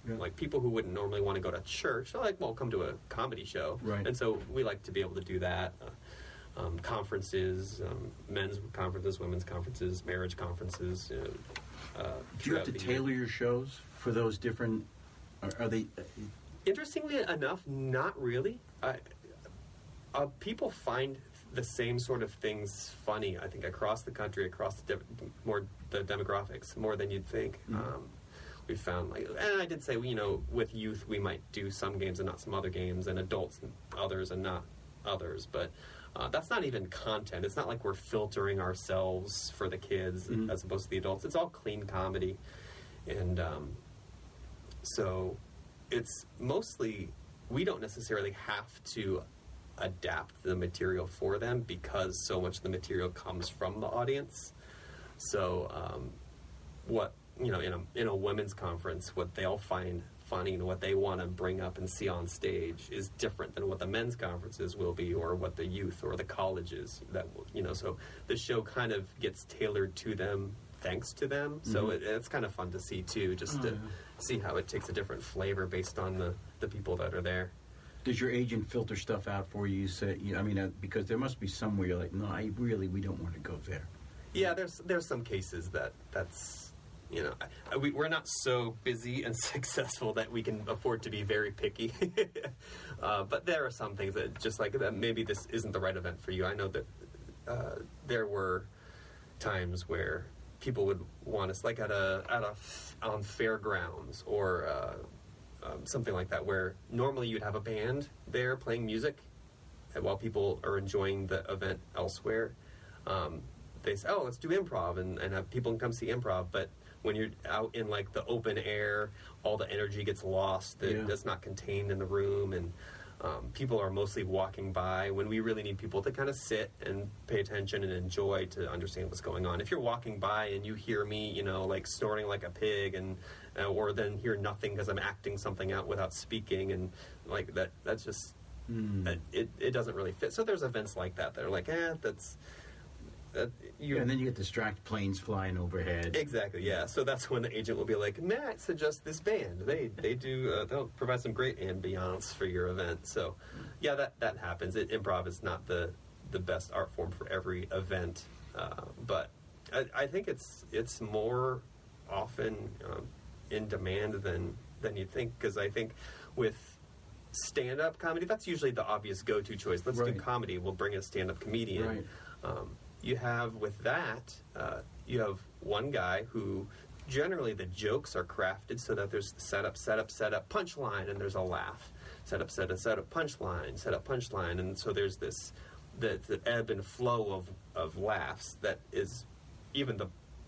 Like people who wouldn't normally want to go to church. They're like, well, come to a comedy show. Right. And so we like to be able to do that. Conferences, men's conferences, women's conferences, marriage conferences. Do you have to tailor your shows for those different? Are they? Interestingly enough, not really. People find the same sort of things funny, I think, across the country, across the demographics, more than you'd think. We found, and I did say, with youth, we might do some games and not some other games, and adults and others and not others, but that's not even content. It's not like we're filtering ourselves for the kids as opposed to the adults. It's all clean comedy, and so it's mostly, we don't necessarily have to adapt the material for them because so much of the material comes from the audience. So what, in a women's conference, what they'll find funny and what they want to bring up and see on stage is different than what the men's conferences will be, or what the youth or the colleges that so the show kind of gets tailored to them thanks to them. So it's kind of fun to see too, just to see how it takes a different flavor based on the people that are there. Does your agent filter stuff out for you? Say, because there must be somewhere you're like, no, we don't want to go there. Yeah, there's some cases that's, we're not so busy and successful that we can afford to be very picky. But there are some things that just like that, maybe this isn't the right event for you. I know that there were times where people would want us, like on fairgrounds or something like that, where normally you'd have a band there playing music while people are enjoying the event elsewhere. They say, let's do improv and have people come see improv. But when you're out in like the open air, all the energy gets lost. That's not contained in the room, and people are mostly walking by when we really need people to kind of sit and pay attention and enjoy to understand what's going on. If you're walking by and you hear me, like snorting like a pig, and or then hear nothing because I'm acting something out without speaking, and like that's just it doesn't really fit. So there's events like that are like, that's. And then you get distracted, planes flying overhead. Exactly, yeah. So that's when the agent will be like, may I suggest this band? They do, they'll provide some great ambiance for your event. So, yeah, that happens. Improv is not the best art form for every event, but I think it's more often in demand than you'd think, because I think with stand-up comedy, that's usually the obvious go-to choice. Let's do comedy. We'll bring a stand-up comedian. Right. You have with that, you have one guy who generally the jokes are crafted so that there's setup, punchline, and there's a laugh. Setup, punchline, and so there's this the ebb and flow of laughs that is even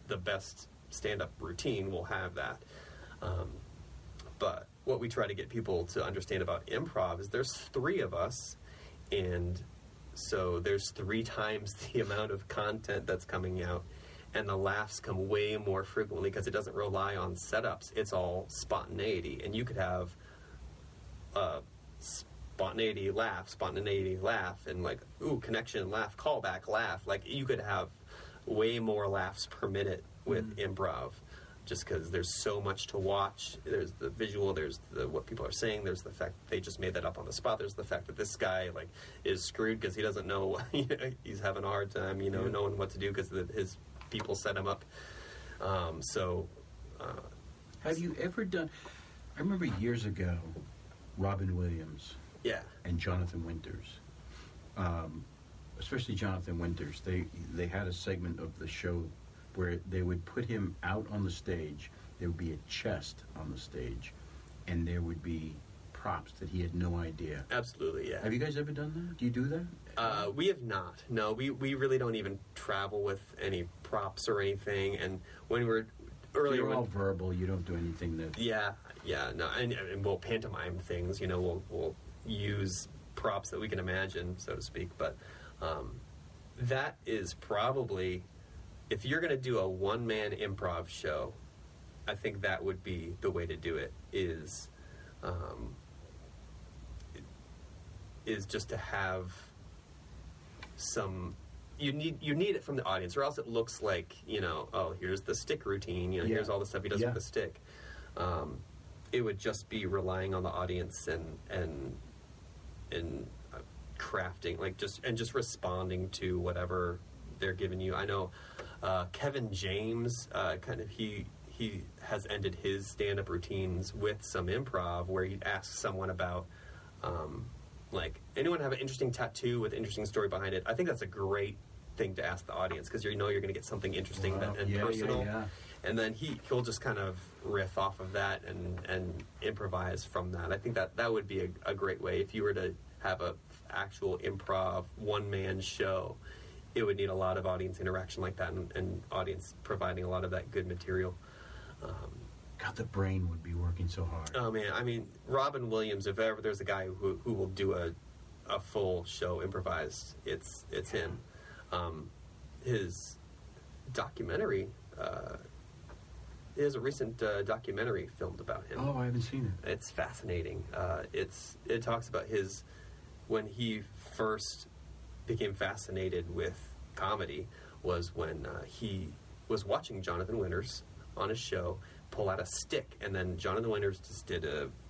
the best stand-up routine will have that. But what we try to get people to understand about improv is there's 3 of us, and so there's 3 times the amount of content that's coming out, and the laughs come way more frequently because it doesn't rely on setups. It's all spontaneity, and you could have spontaneity, laugh, and like, ooh, connection, laugh, callback, laugh. Like, you could have way more laughs per minute with improv, just because there's so much to watch. There's the visual, there's what people are saying, there's the fact they just made that up on the spot, there's the fact that this guy like is screwed because he doesn't know, he's having a hard time, knowing what to do because his people set him up. Have you ever done, I remember years ago, Robin Williams and Jonathan Winters, especially Jonathan Winters, they had a segment of the show where they would put him out on the stage. There would be a chest on the stage, and there would be props that he had no idea. Absolutely, yeah. Have you guys ever done that? Do you do that? We have not. No, we really don't even travel with any props or anything. And when we're earlier, you're all verbal. You don't do anything that. Yeah, no, and we'll pantomime things. We'll use props that we can imagine, so to speak. But that is probably, if you're going to do a one-man improv show, I think that would be the way to do it. Is just to have some. You need it from the audience, or else it looks like, oh, here's the stick routine. Here's all the stuff he does with the stick. It would just be relying on the audience and crafting, just responding to whatever they're giving you. I know Kevin James he has ended his stand-up routines with some improv where he'd ask someone about anyone have an interesting tattoo with an interesting story behind it. I think that's a great thing to ask the audience, because you're going to get something interesting and personal. Yeah. And then he'll just kind of riff off of that and improvise from that. I think that would be a great way. If you were to have a actual improv one-man show, it would need a lot of audience interaction like that, and audience providing a lot of that good material. God, the brain would be working so hard. Oh, man. I mean, Robin Williams, if ever there's a guy who will do a full show improvised, it's him. His documentary, he has a recent documentary filmed about him. Oh, I haven't seen it. It's fascinating. It talks about when he first became fascinated with comedy was when he was watching Jonathan Winters on his show pull out a stick, and then Jonathan Winters just did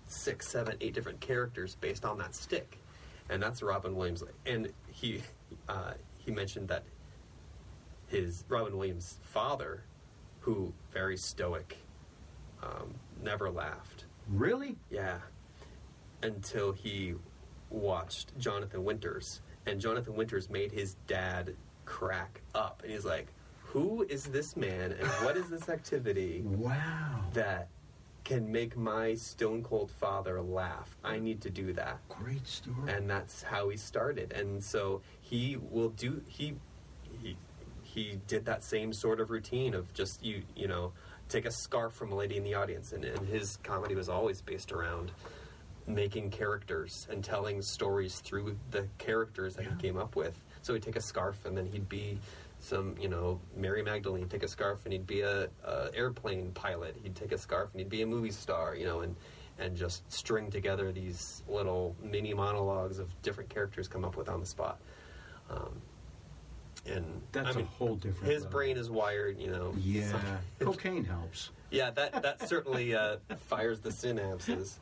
6, 7, 8 different characters based on that stick, and that's Robin Williams. And he mentioned that his Robin Williams' father, who very stoic, never laughed. Really? Yeah, until he watched Jonathan Winters, and Jonathan Winters made his dad crack up, and he's like, who is this man, and what is this activity that can make my stone-cold father laugh? I need to do that. Great story. And that's how he started. And so he did that same sort of routine of just, take a scarf from a lady in the audience, and his comedy was always based around making characters and telling stories through the characters that he came up with. So he'd take a scarf, and then he'd be some, Mary Magdalene. He'd take a scarf, and he'd be a airplane pilot. He'd take a scarf, and he'd be a movie star, and just string together these little mini monologues of different characters come up with on the spot. And that's a whole different his level. Brain is wired, Yeah. Cocaine helps. Yeah, that certainly fires the synapses.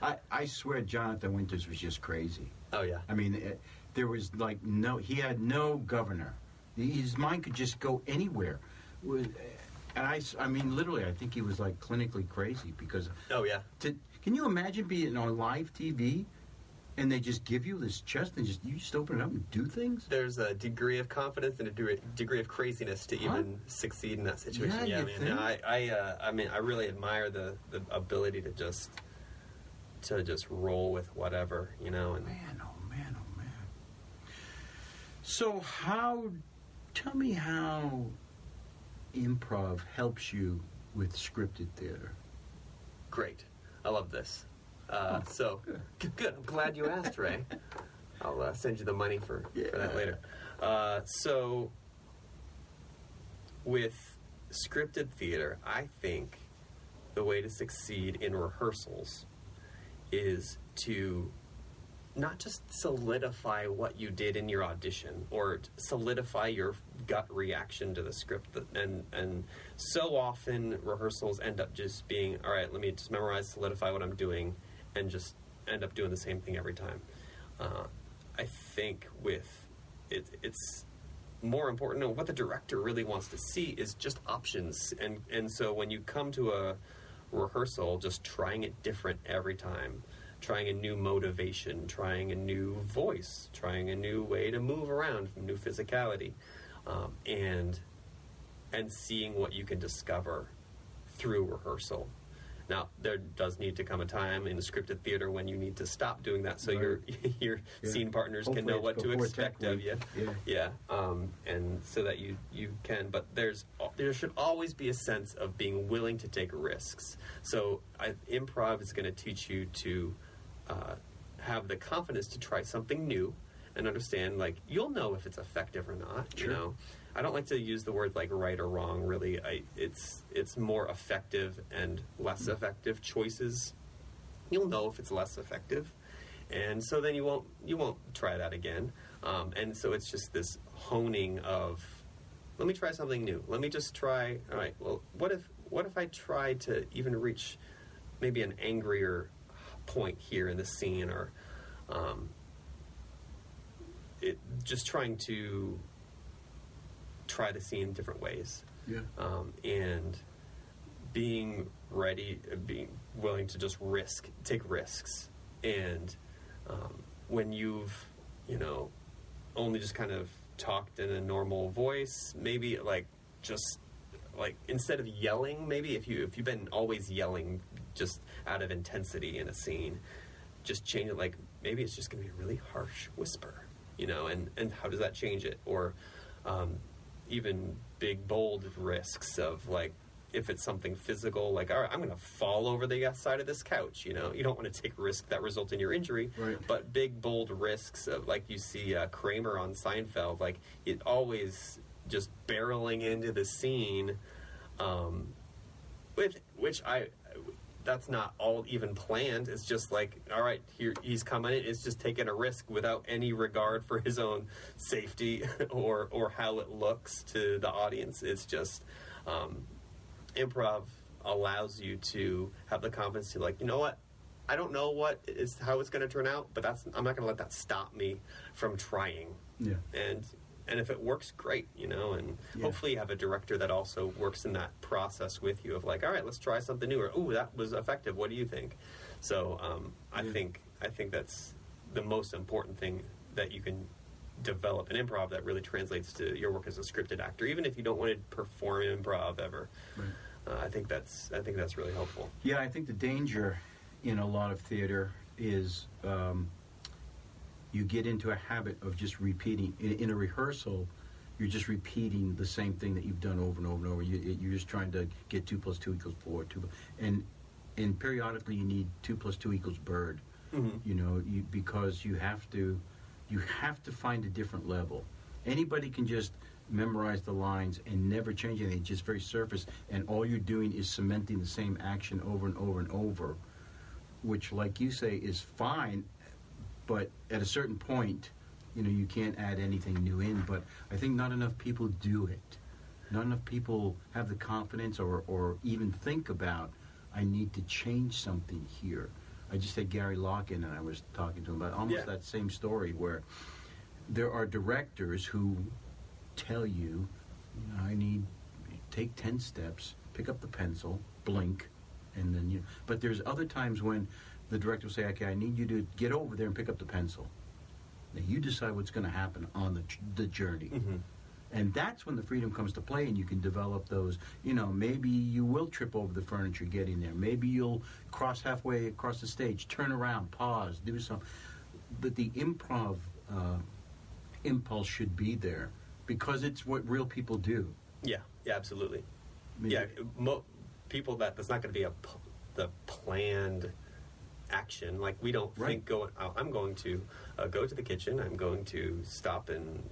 I swear Jonathan Winters was just crazy. Oh, yeah. I mean, there was he had no governor. His mind could just go anywhere. And I mean, literally, I think he was clinically crazy because... Oh, yeah. Can you imagine being on live TV and they just give you this chest and you just open it up and do things? There's a degree of confidence and a degree of craziness to even succeed in that situation. Yeah, man. I really admire the ability to just roll with whatever, And Man, oh man. So tell me how improv helps you with scripted theater. Great. I love this. So, good. I'm glad you asked, Ray. I'll send you the money for that later. So, with scripted theater, I think the way to succeed in rehearsals is to not just solidify what you did in your audition or solidify your gut reaction to the script. And so often rehearsals end up just being, all right, let me just memorize, solidify what I'm doing, and just end up doing the same thing every time. I think it's more important, and what the director really wants to see is just options. And so when you come to a rehearsal, just trying it different every time, trying a new motivation, trying a new voice, trying a new way to move around, new physicality, and seeing what you can discover through rehearsal. Now, there does need to come a time in the scripted theater when you need to stop doing that, so your scene partners Hopefully can know what to expect of you. Yeah. And so that you can. But there should always be a sense of being willing to take risks. So improv is going to teach you to have the confidence to try something new and understand, like, you'll know if it's effective or not. Sure. You know, I don't like to use the word like right or wrong. Really, it's more effective and less effective choices. You'll know if it's less effective, and so then you won't try that again. And so it's just this honing of, let me try something new. Let me just try. All right. Well, what if I try to even reach maybe an angrier point here in the scene, or just trying to try the scene different ways. Yeah. And being ready, being willing to just take risks. And when you've, only just kind of talked in a normal voice, maybe just instead of yelling, maybe if you've been always yelling just out of intensity in a scene, just change it. Maybe it's just going to be a really harsh whisper, and how does that change it? Or even big, bold risks of, if it's something physical, all right, I'm going to fall over the side of this couch, You don't want to take risks that result in your injury. Right. But big, bold risks of, you see Kramer on Seinfeld, it always just barreling into the scene, that's not all even planned. It's just all right, here he's coming in. It's just taking a risk without any regard for his own safety or how it looks to the audience. It's just improv allows you to have the confidence to you know what? I don't know how it's going to turn out, but I'm not going to let that stop me from trying. Yeah. And if it works, great, and hopefully you have a director that also works in that process with you of all right, let's try something new, or, ooh, that was effective, what do you think? So I think that's the most important thing that you can develop in improv that really translates to your work as a scripted actor, even if you don't want to perform improv ever. Right. I think that's really helpful. Yeah, I think the danger in a lot of theater is you get into a habit of just repeating. In a rehearsal, you're just repeating the same thing that you've done over and over and over. You're just trying to get 2 + 2 = 4. And periodically you need 2 + 2 = bird. Mm-hmm. Because you have to find a different level. Anybody can just memorize the lines and never change anything. It's just very surface, and all you're doing is cementing the same action over and over and over, which, like you say, is fine. But at a certain point, you can't add anything new in. But I think not enough people do it. Not enough people have the confidence or even think about, I need to change something here. I just had Gary Locken, and I was talking to him about almost that same story, where there are directors who tell you, I need, take 10 steps, pick up the pencil, blink, and then, But there's other times when the director will say, okay, I need you to get over there and pick up the pencil. Now you decide what's going to happen on the journey. Mm-hmm. And that's when the freedom comes to play, and you can develop those, maybe you will trip over the furniture getting there. Maybe you'll cross halfway across the stage, turn around, pause, do something. But the improv impulse should be there, because it's what real people do. Yeah, absolutely. Maybe. Yeah, people that's not going to be the planned action. We don't think I'm going to go to the kitchen, I'm going to stop and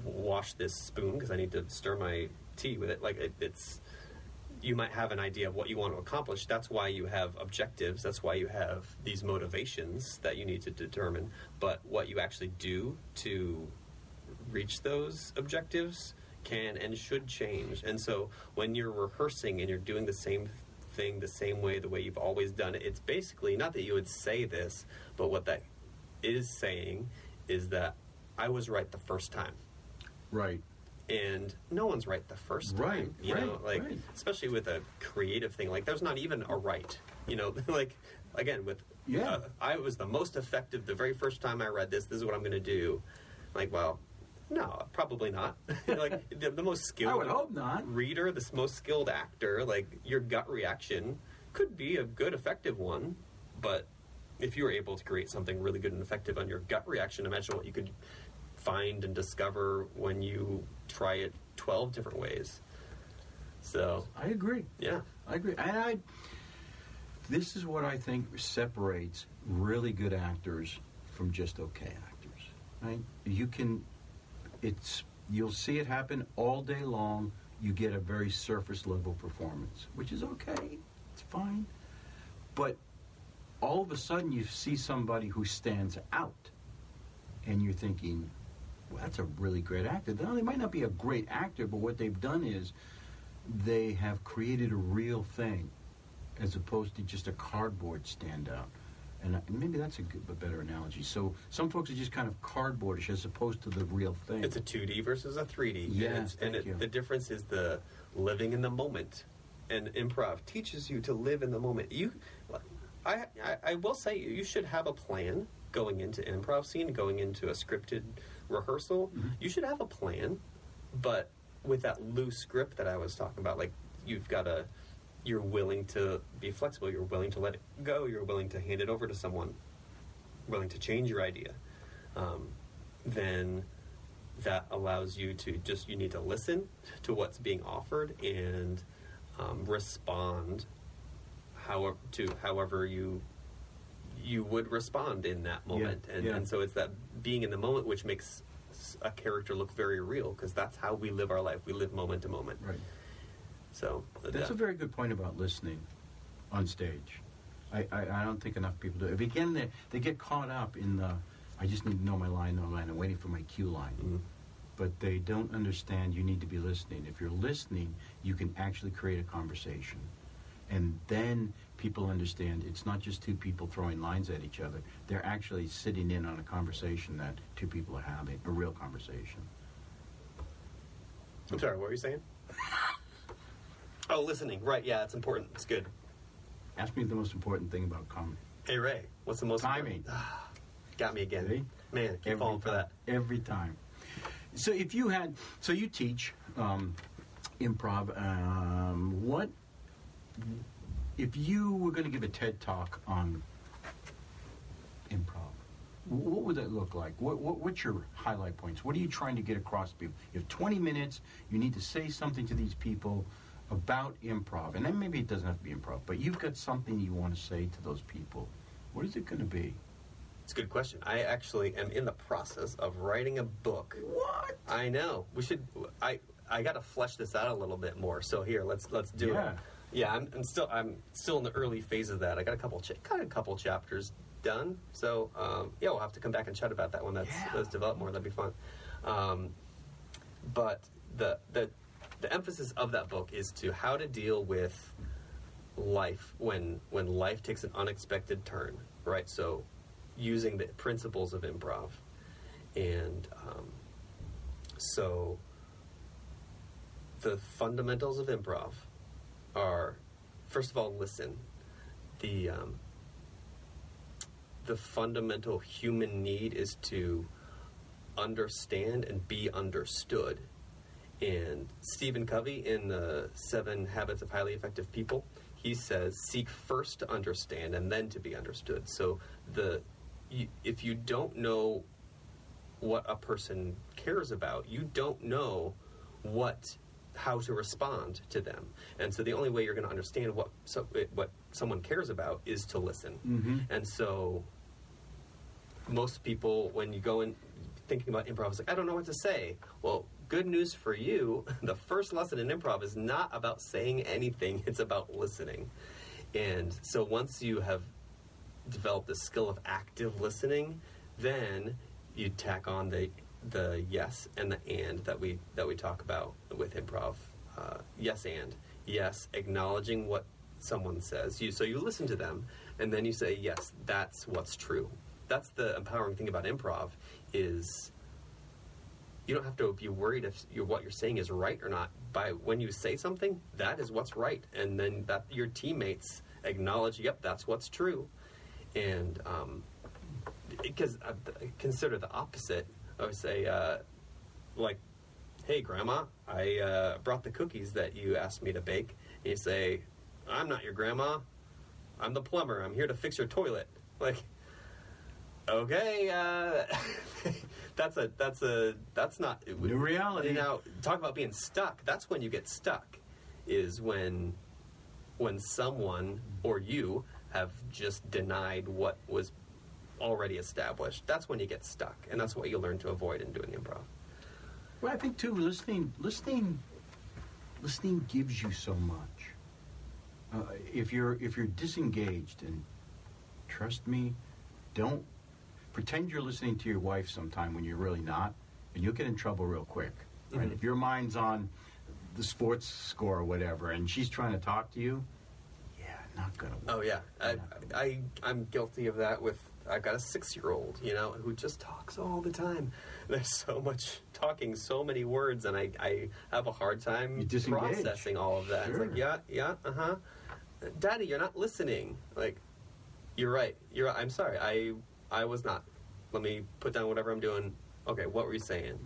wash this spoon because I need to stir my tea with it. It's you might have an idea of what you want to accomplish. That's why you have objectives. That's why you have these motivations that you need to determine. But what you actually do to reach those objectives can and should change. And so when you're rehearsing and you're doing the same thing the same way, the way you've always done it, it's basically not that you would say this, but what that is saying is that I was right the first time. Right. And no one's right the first time. Right. Especially with a creative thing. There's not even a right. Again, with I was the most effective the very first time I read this. This is what I'm going to do. Well, no, probably not. The most skilled, I would hope not. Reader, the most skilled actor, your gut reaction could be a good, effective one. But if you were able to create something really good and effective on your gut reaction, imagine what you could find and discover when you try it 12 different ways. So I agree. Yeah, I agree. This is what I think separates really good actors from just okay actors, right? You'll see it happen all day long. You get a very surface level performance, which is okay. It's fine. But all of a sudden you see somebody who stands out, and you're thinking, well, that's a really great actor. Now, they might not be a great actor, but what they've done is they have created a real thing as opposed to just a cardboard standout. And maybe that's a better analogy. So some folks are just kind of cardboardish as opposed to the real thing. It's a 2D versus a 3D. Yes, the difference is the living in the moment. And improv teaches you to live in the moment. I will say you should have a plan going into an improv scene, going into a scripted rehearsal. Mm-hmm. You should have a plan, but with that loose script that I was talking about, like you're willing to be flexible, you're willing to let it go, you're willing to hand it over to someone, willing to change your idea, then that allows you to you need to listen to what's being offered and respond however you would respond in that moment. And so it's that being in the moment which makes a character look very real, because that's how we live our life. We live moment to moment. Right. So that's a very good point about listening on stage. I don't think enough people do it. Again, they get caught up in the, I just need to know my line, I'm waiting for my cue line. Mm-hmm. But they don't understand you need to be listening. If you're listening, you can actually create a conversation. And then people understand it's not just two people throwing lines at each other. They're actually sitting in on a conversation that two people are having, a real conversation. I'm sorry, what were you saying? Oh, listening. Right, yeah, it's important. It's good. Ask me the most important thing about comedy. Hey, Ray, what's the most timing? Got me again. See? Man, I keep falling for that. Every time. So if you had, so you teach improv. What, if you were going to give a TED Talk on improv, what would that look like? What's your highlight points? What are you trying to get across to people? You have 20 minutes. You need to say something to these people about improv. And then maybe it doesn't have to be improv, but you've got something you want to say to those people. What is it going to be? It's a good question. I actually am in the process of writing a book. What? I know. We should. I got to flesh this out a little bit more. So here, let's do it. Yeah, I'm still in the early phase of that. I got a couple chapters done. So we'll have to come back and chat about that when that's developed more. That'd be fun. But the emphasis of that book is to how to deal with life when life takes an unexpected turn, right? So using the principles of improv. And so the fundamentals of improv are, first of all, listen. The fundamental human need is to understand and be understood. And Stephen Covey, in the 7 Habits of Highly Effective People, he says, seek first to understand and then to be understood. So if you don't know what a person cares about, you don't know how to respond to them. And so the only way you're going to understand what someone cares about is to listen. Mm-hmm. And so most people, when you go in thinking about improv, it's like, I don't know what to say. Well, good news for you, the first lesson in improv is not about saying anything, it's about listening. And so once you have developed the skill of active listening, then you tack on the yes and the and that we talk about with improv. Yes and. Yes, acknowledging what someone says. So you listen to them, and then you say, yes, that's what's true. That's the empowering thing about improv, is you don't have to be worried if what you're saying is right or not. When you say something, that is what's right. And then that your teammates acknowledge, yep, that's what's true. And because I consider the opposite. I would say, like, hey, Grandma, I brought the cookies that you asked me to bake. And you say, I'm not your grandma. I'm the plumber. I'm here to fix your toilet. Like, okay, that's not new reality. Now, talk about being stuck. That's when you get stuck, is when someone or you have just denied what was already established, that's when you get stuck, and that's what you learn to avoid in doing improv. Well, I think too, listening gives you so much. If you're disengaged, and trust me, don't pretend you're listening to your wife sometime when you're really not, and you'll get in trouble real quick. Right? Mm-hmm. If your mind's on the sports score or whatever, and she's trying to talk to you, not gonna work. Oh yeah, I'm guilty of that. I've got a 6-year-old, who just talks all the time. There's so much talking, so many words, and I have a hard time processing all of that. Sure. It's like, yeah, Daddy, you're not listening. Like, you're right. I'm sorry. I was not. Let me put down whatever I'm doing. Okay, what were you saying?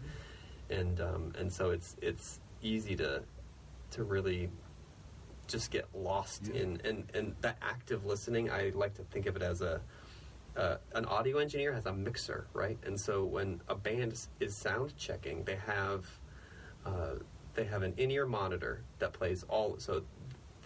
And so it's easy to really just get lost in and that active listening. I like to think of it as an audio engineer has a mixer, right? And so when a band is sound checking, they have an in-ear monitor that plays all. So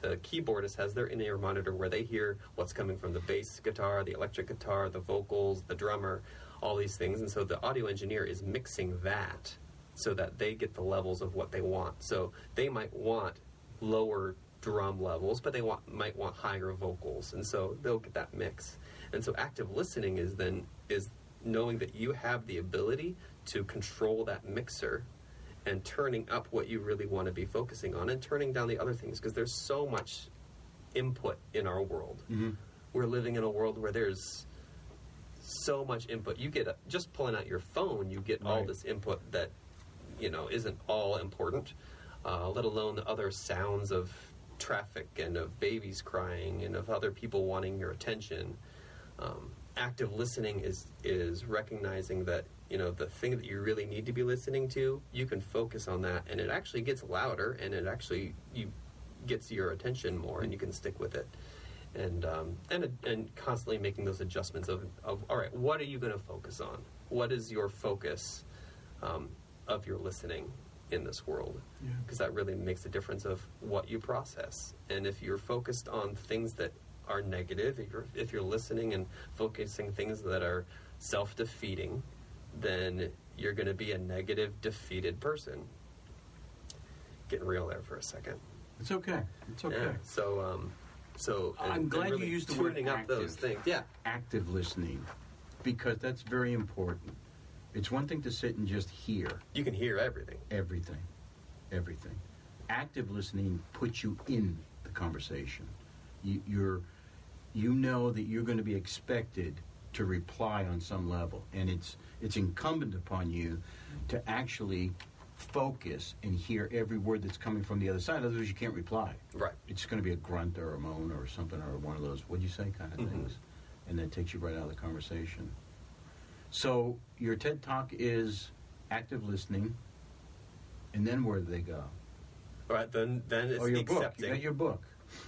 the keyboardist has their in-ear monitor where they hear what's coming from the bass guitar, the electric guitar, the vocals, the drummer, all these things. And so the audio engineer is mixing that so that they get the levels of what they want. So they might want lower drum levels, but they might want higher vocals, and so they'll get that mix. And so active listening is knowing that you have the ability to control that mixer and turning up what you really want to be focusing on and turning down the other things, because there's so much input in our world. Mm-hmm. We're living in a world where there's so much input. You get just pulling out your phone, you get all this input that isn't all important, let alone the other sounds of traffic and of babies crying and of other people wanting your attention. Active listening is recognizing that the thing that you really need to be listening to, you can focus on that, and it actually gets louder, and it actually gets your attention more, and you can stick with it, and constantly making those adjustments of all right, what are you going to focus on? What is your focus of your listening in this world? Because that really makes a difference of what you process. And if you're focused on things that are negative, if you're listening and focusing things that are self-defeating, then you're going to be a negative, defeated person. Getting real there for a second. It's okay. Yeah. So I'm glad really you used the word tuning up active. those things. Yeah. Active listening, because that's very important. It's one thing to sit and just hear. You can hear everything. Everything. Active listening puts you in the conversation. You know that you're going to be expected to reply on some level, and it's incumbent upon you to actually focus and hear every word that's coming from the other side. Otherwise, you can't reply. Right. It's going to be a grunt or a moan or something, or one of those "what'd you say" kind of things, and that takes you right out of the conversation. So your TED Talk is active listening, and then where do they go? All right, then it's your the book. accepting. You got your book.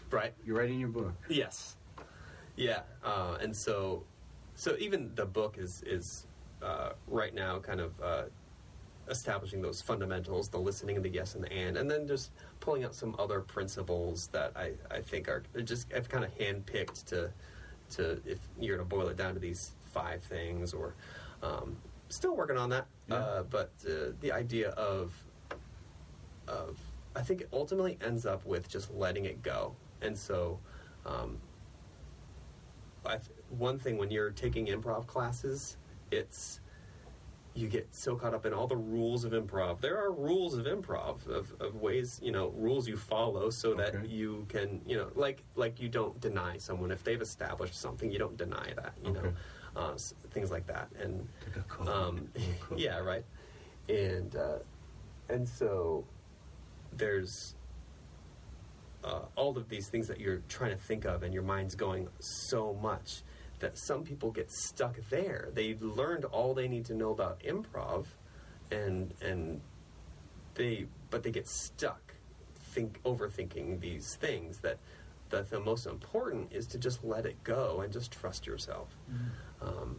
Right. You're writing your book. Yes. Yeah. And so even the book is right now kind of establishing those fundamentals, the listening and the yes and the and then just pulling out some other principles that I think are just, I've kind of handpicked to if you're going to boil it down to these 5 things, or still working on that. Yeah. But the idea of I think it ultimately ends up with just letting it go. And so one thing when you're taking improv classes, you get so caught up in all the rules of improv. There are rules of improv, of ways, rules you follow so that you can, like you don't deny someone. If they've established something, you don't deny that, things like that. And yeah, right. And so there's all of these things that you're trying to think of, and your mind's going so much that some people get stuck there. They've learned all they need to know about improv, but they get stuck overthinking these things that the most important is to just let it go and just trust yourself,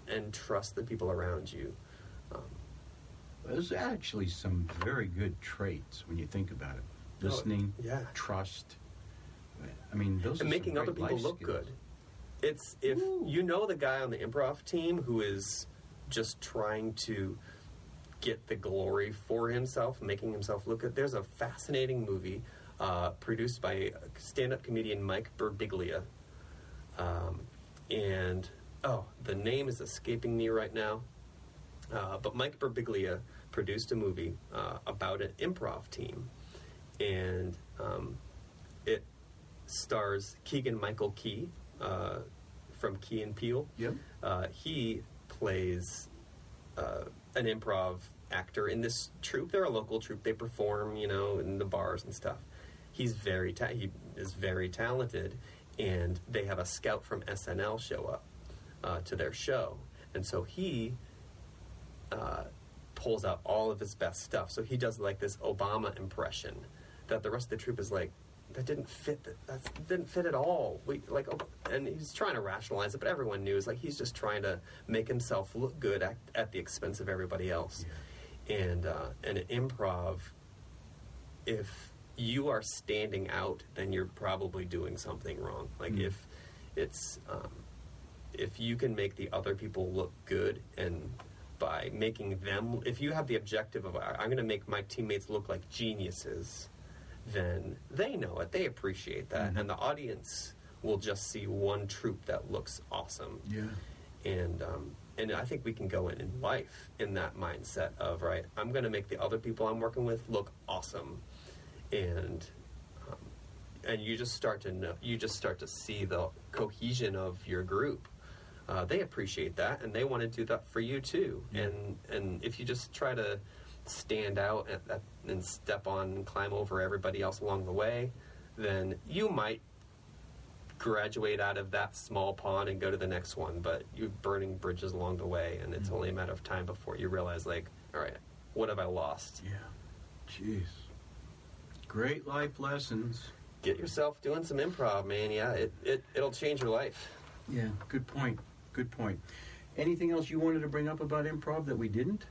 and trust the people around you. There's actually some very good traits when you think about it. Listening, trust. I mean, those and are making some other great people life look skills. good. It's if you know the guy on the improv team who is just trying to get the glory for himself, making himself look good. There's a fascinating movie produced by stand-up comedian Mike Birbiglia. And the name is escaping me right now. But Mike Birbiglia produced a movie about an improv team. And it stars Keegan-Michael Key from Key and Peele. Yep. He plays an improv actor in this troupe. They're a local troupe. They perform, in the bars and stuff. He is very talented, and they have a scout from SNL show up to their show. And so he pulls out all of his best stuff. So he does like this Obama impression that the rest of the troupe is like, that didn't fit. That didn't fit at all. And he's trying to rationalize it, but everyone knew he's just trying to make himself look good at the expense of everybody else. Yeah. And in improv, if you are standing out, then you're probably doing something wrong. If it's if you can make the other people look good, and by making them, if you have the objective of I'm going to make my teammates look like geniuses, then they know it. They appreciate that. And the audience will just see one troupe that looks awesome. Yeah. And I think we can go in life in that mindset of, right, I'm going to make the other people I'm working with look awesome. And you just start to see the cohesion of your group. They appreciate that, and they want to do that for you too. And if you just try to stand out and step on and climb over everybody else along the way, then you might graduate out of that small pond and go to the next one, but you're burning bridges along the way, and it's only a matter of time before you realize, all right, what have I lost? Yeah. Jeez. Great life lessons. Get yourself doing some improv, man. Yeah, it'll change your life. Yeah, good point. Good point. Anything else you wanted to bring up about improv that we didn't?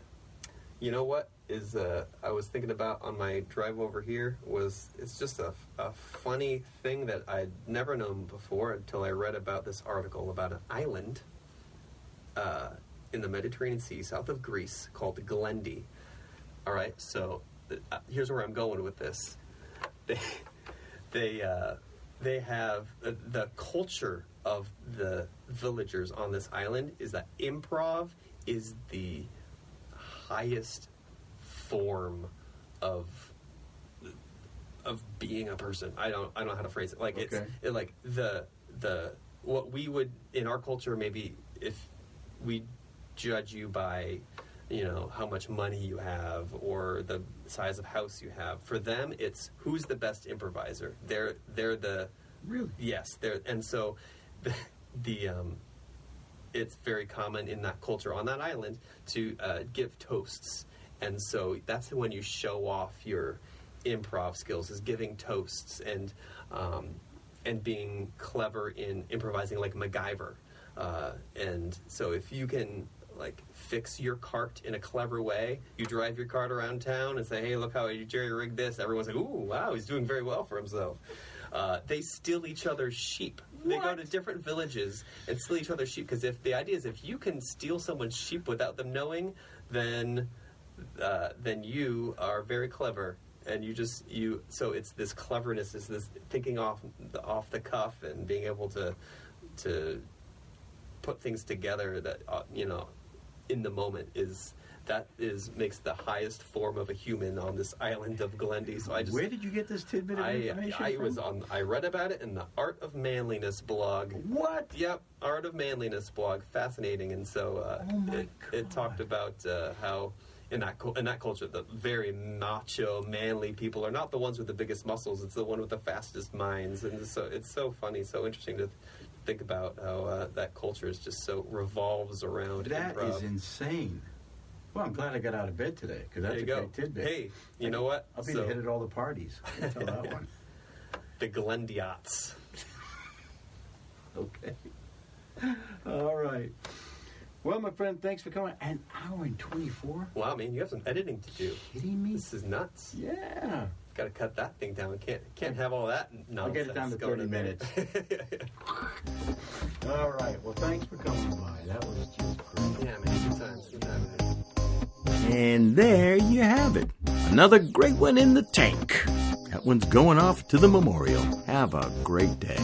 You know what is I was thinking about on my drive over here it's just a funny thing that I'd never known before until I read about this article about an island in the Mediterranean Sea south of Greece called Glendy. All right, so here's where I'm going with this. They have the culture of the villagers on this island is that improv is the highest form of being a person. I don't know how to phrase it. The what we would in our culture, maybe if we judge you by how much money you have or the size of house you have. For them, it's who's the best improviser. They're the really yes. And so the it's very common in that culture on that island to give toasts, and so that's when you show off your improv skills, is giving toasts and being clever in improvising like MacGyver. And so if you can fix your cart in a clever way, you drive your cart around town and say, hey, look how you jerry-rigged this. Everyone's like, ooh, wow, he's doing very well for himself. They steal each other's sheep. They go to different villages and steal each other's sheep, because if the idea is if you can steal someone's sheep without them knowing, then you are very clever. And so it's this cleverness, is this thinking off the cuff and being able to put things together that in the moment makes the highest form of a human on this island of Glendy. So where did you get this tidbit of information? I read about it in the Art of Manliness blog. What? Yep, Art of Manliness blog. Fascinating. And so it talked about how in that culture, the very macho, manly people are not the ones with the biggest muscles. It's the one with the fastest minds. And so it's so funny, so interesting to think about how that culture is just so revolves around that improv. Is insane. Well, I'm glad I got out of bed today, because that's a great tidbit. Hey, you know what? I'll be the head at all the parties. I'll tell that one. The Glendiots. Okay. All right. Well, my friend, thanks for coming. An hour and 24? Wow, man, you have some editing to do. Kidding me? This is nuts. Yeah. got to cut that thing down. Can't have all that nonsense. I'll get it down to going 30 in there. minutes. All right. Well, thanks for coming by. That was just great. Yeah, man. Good times. Good times. And there you have it. Another great one in the tank. That one's going off to the memorial. Have a great day.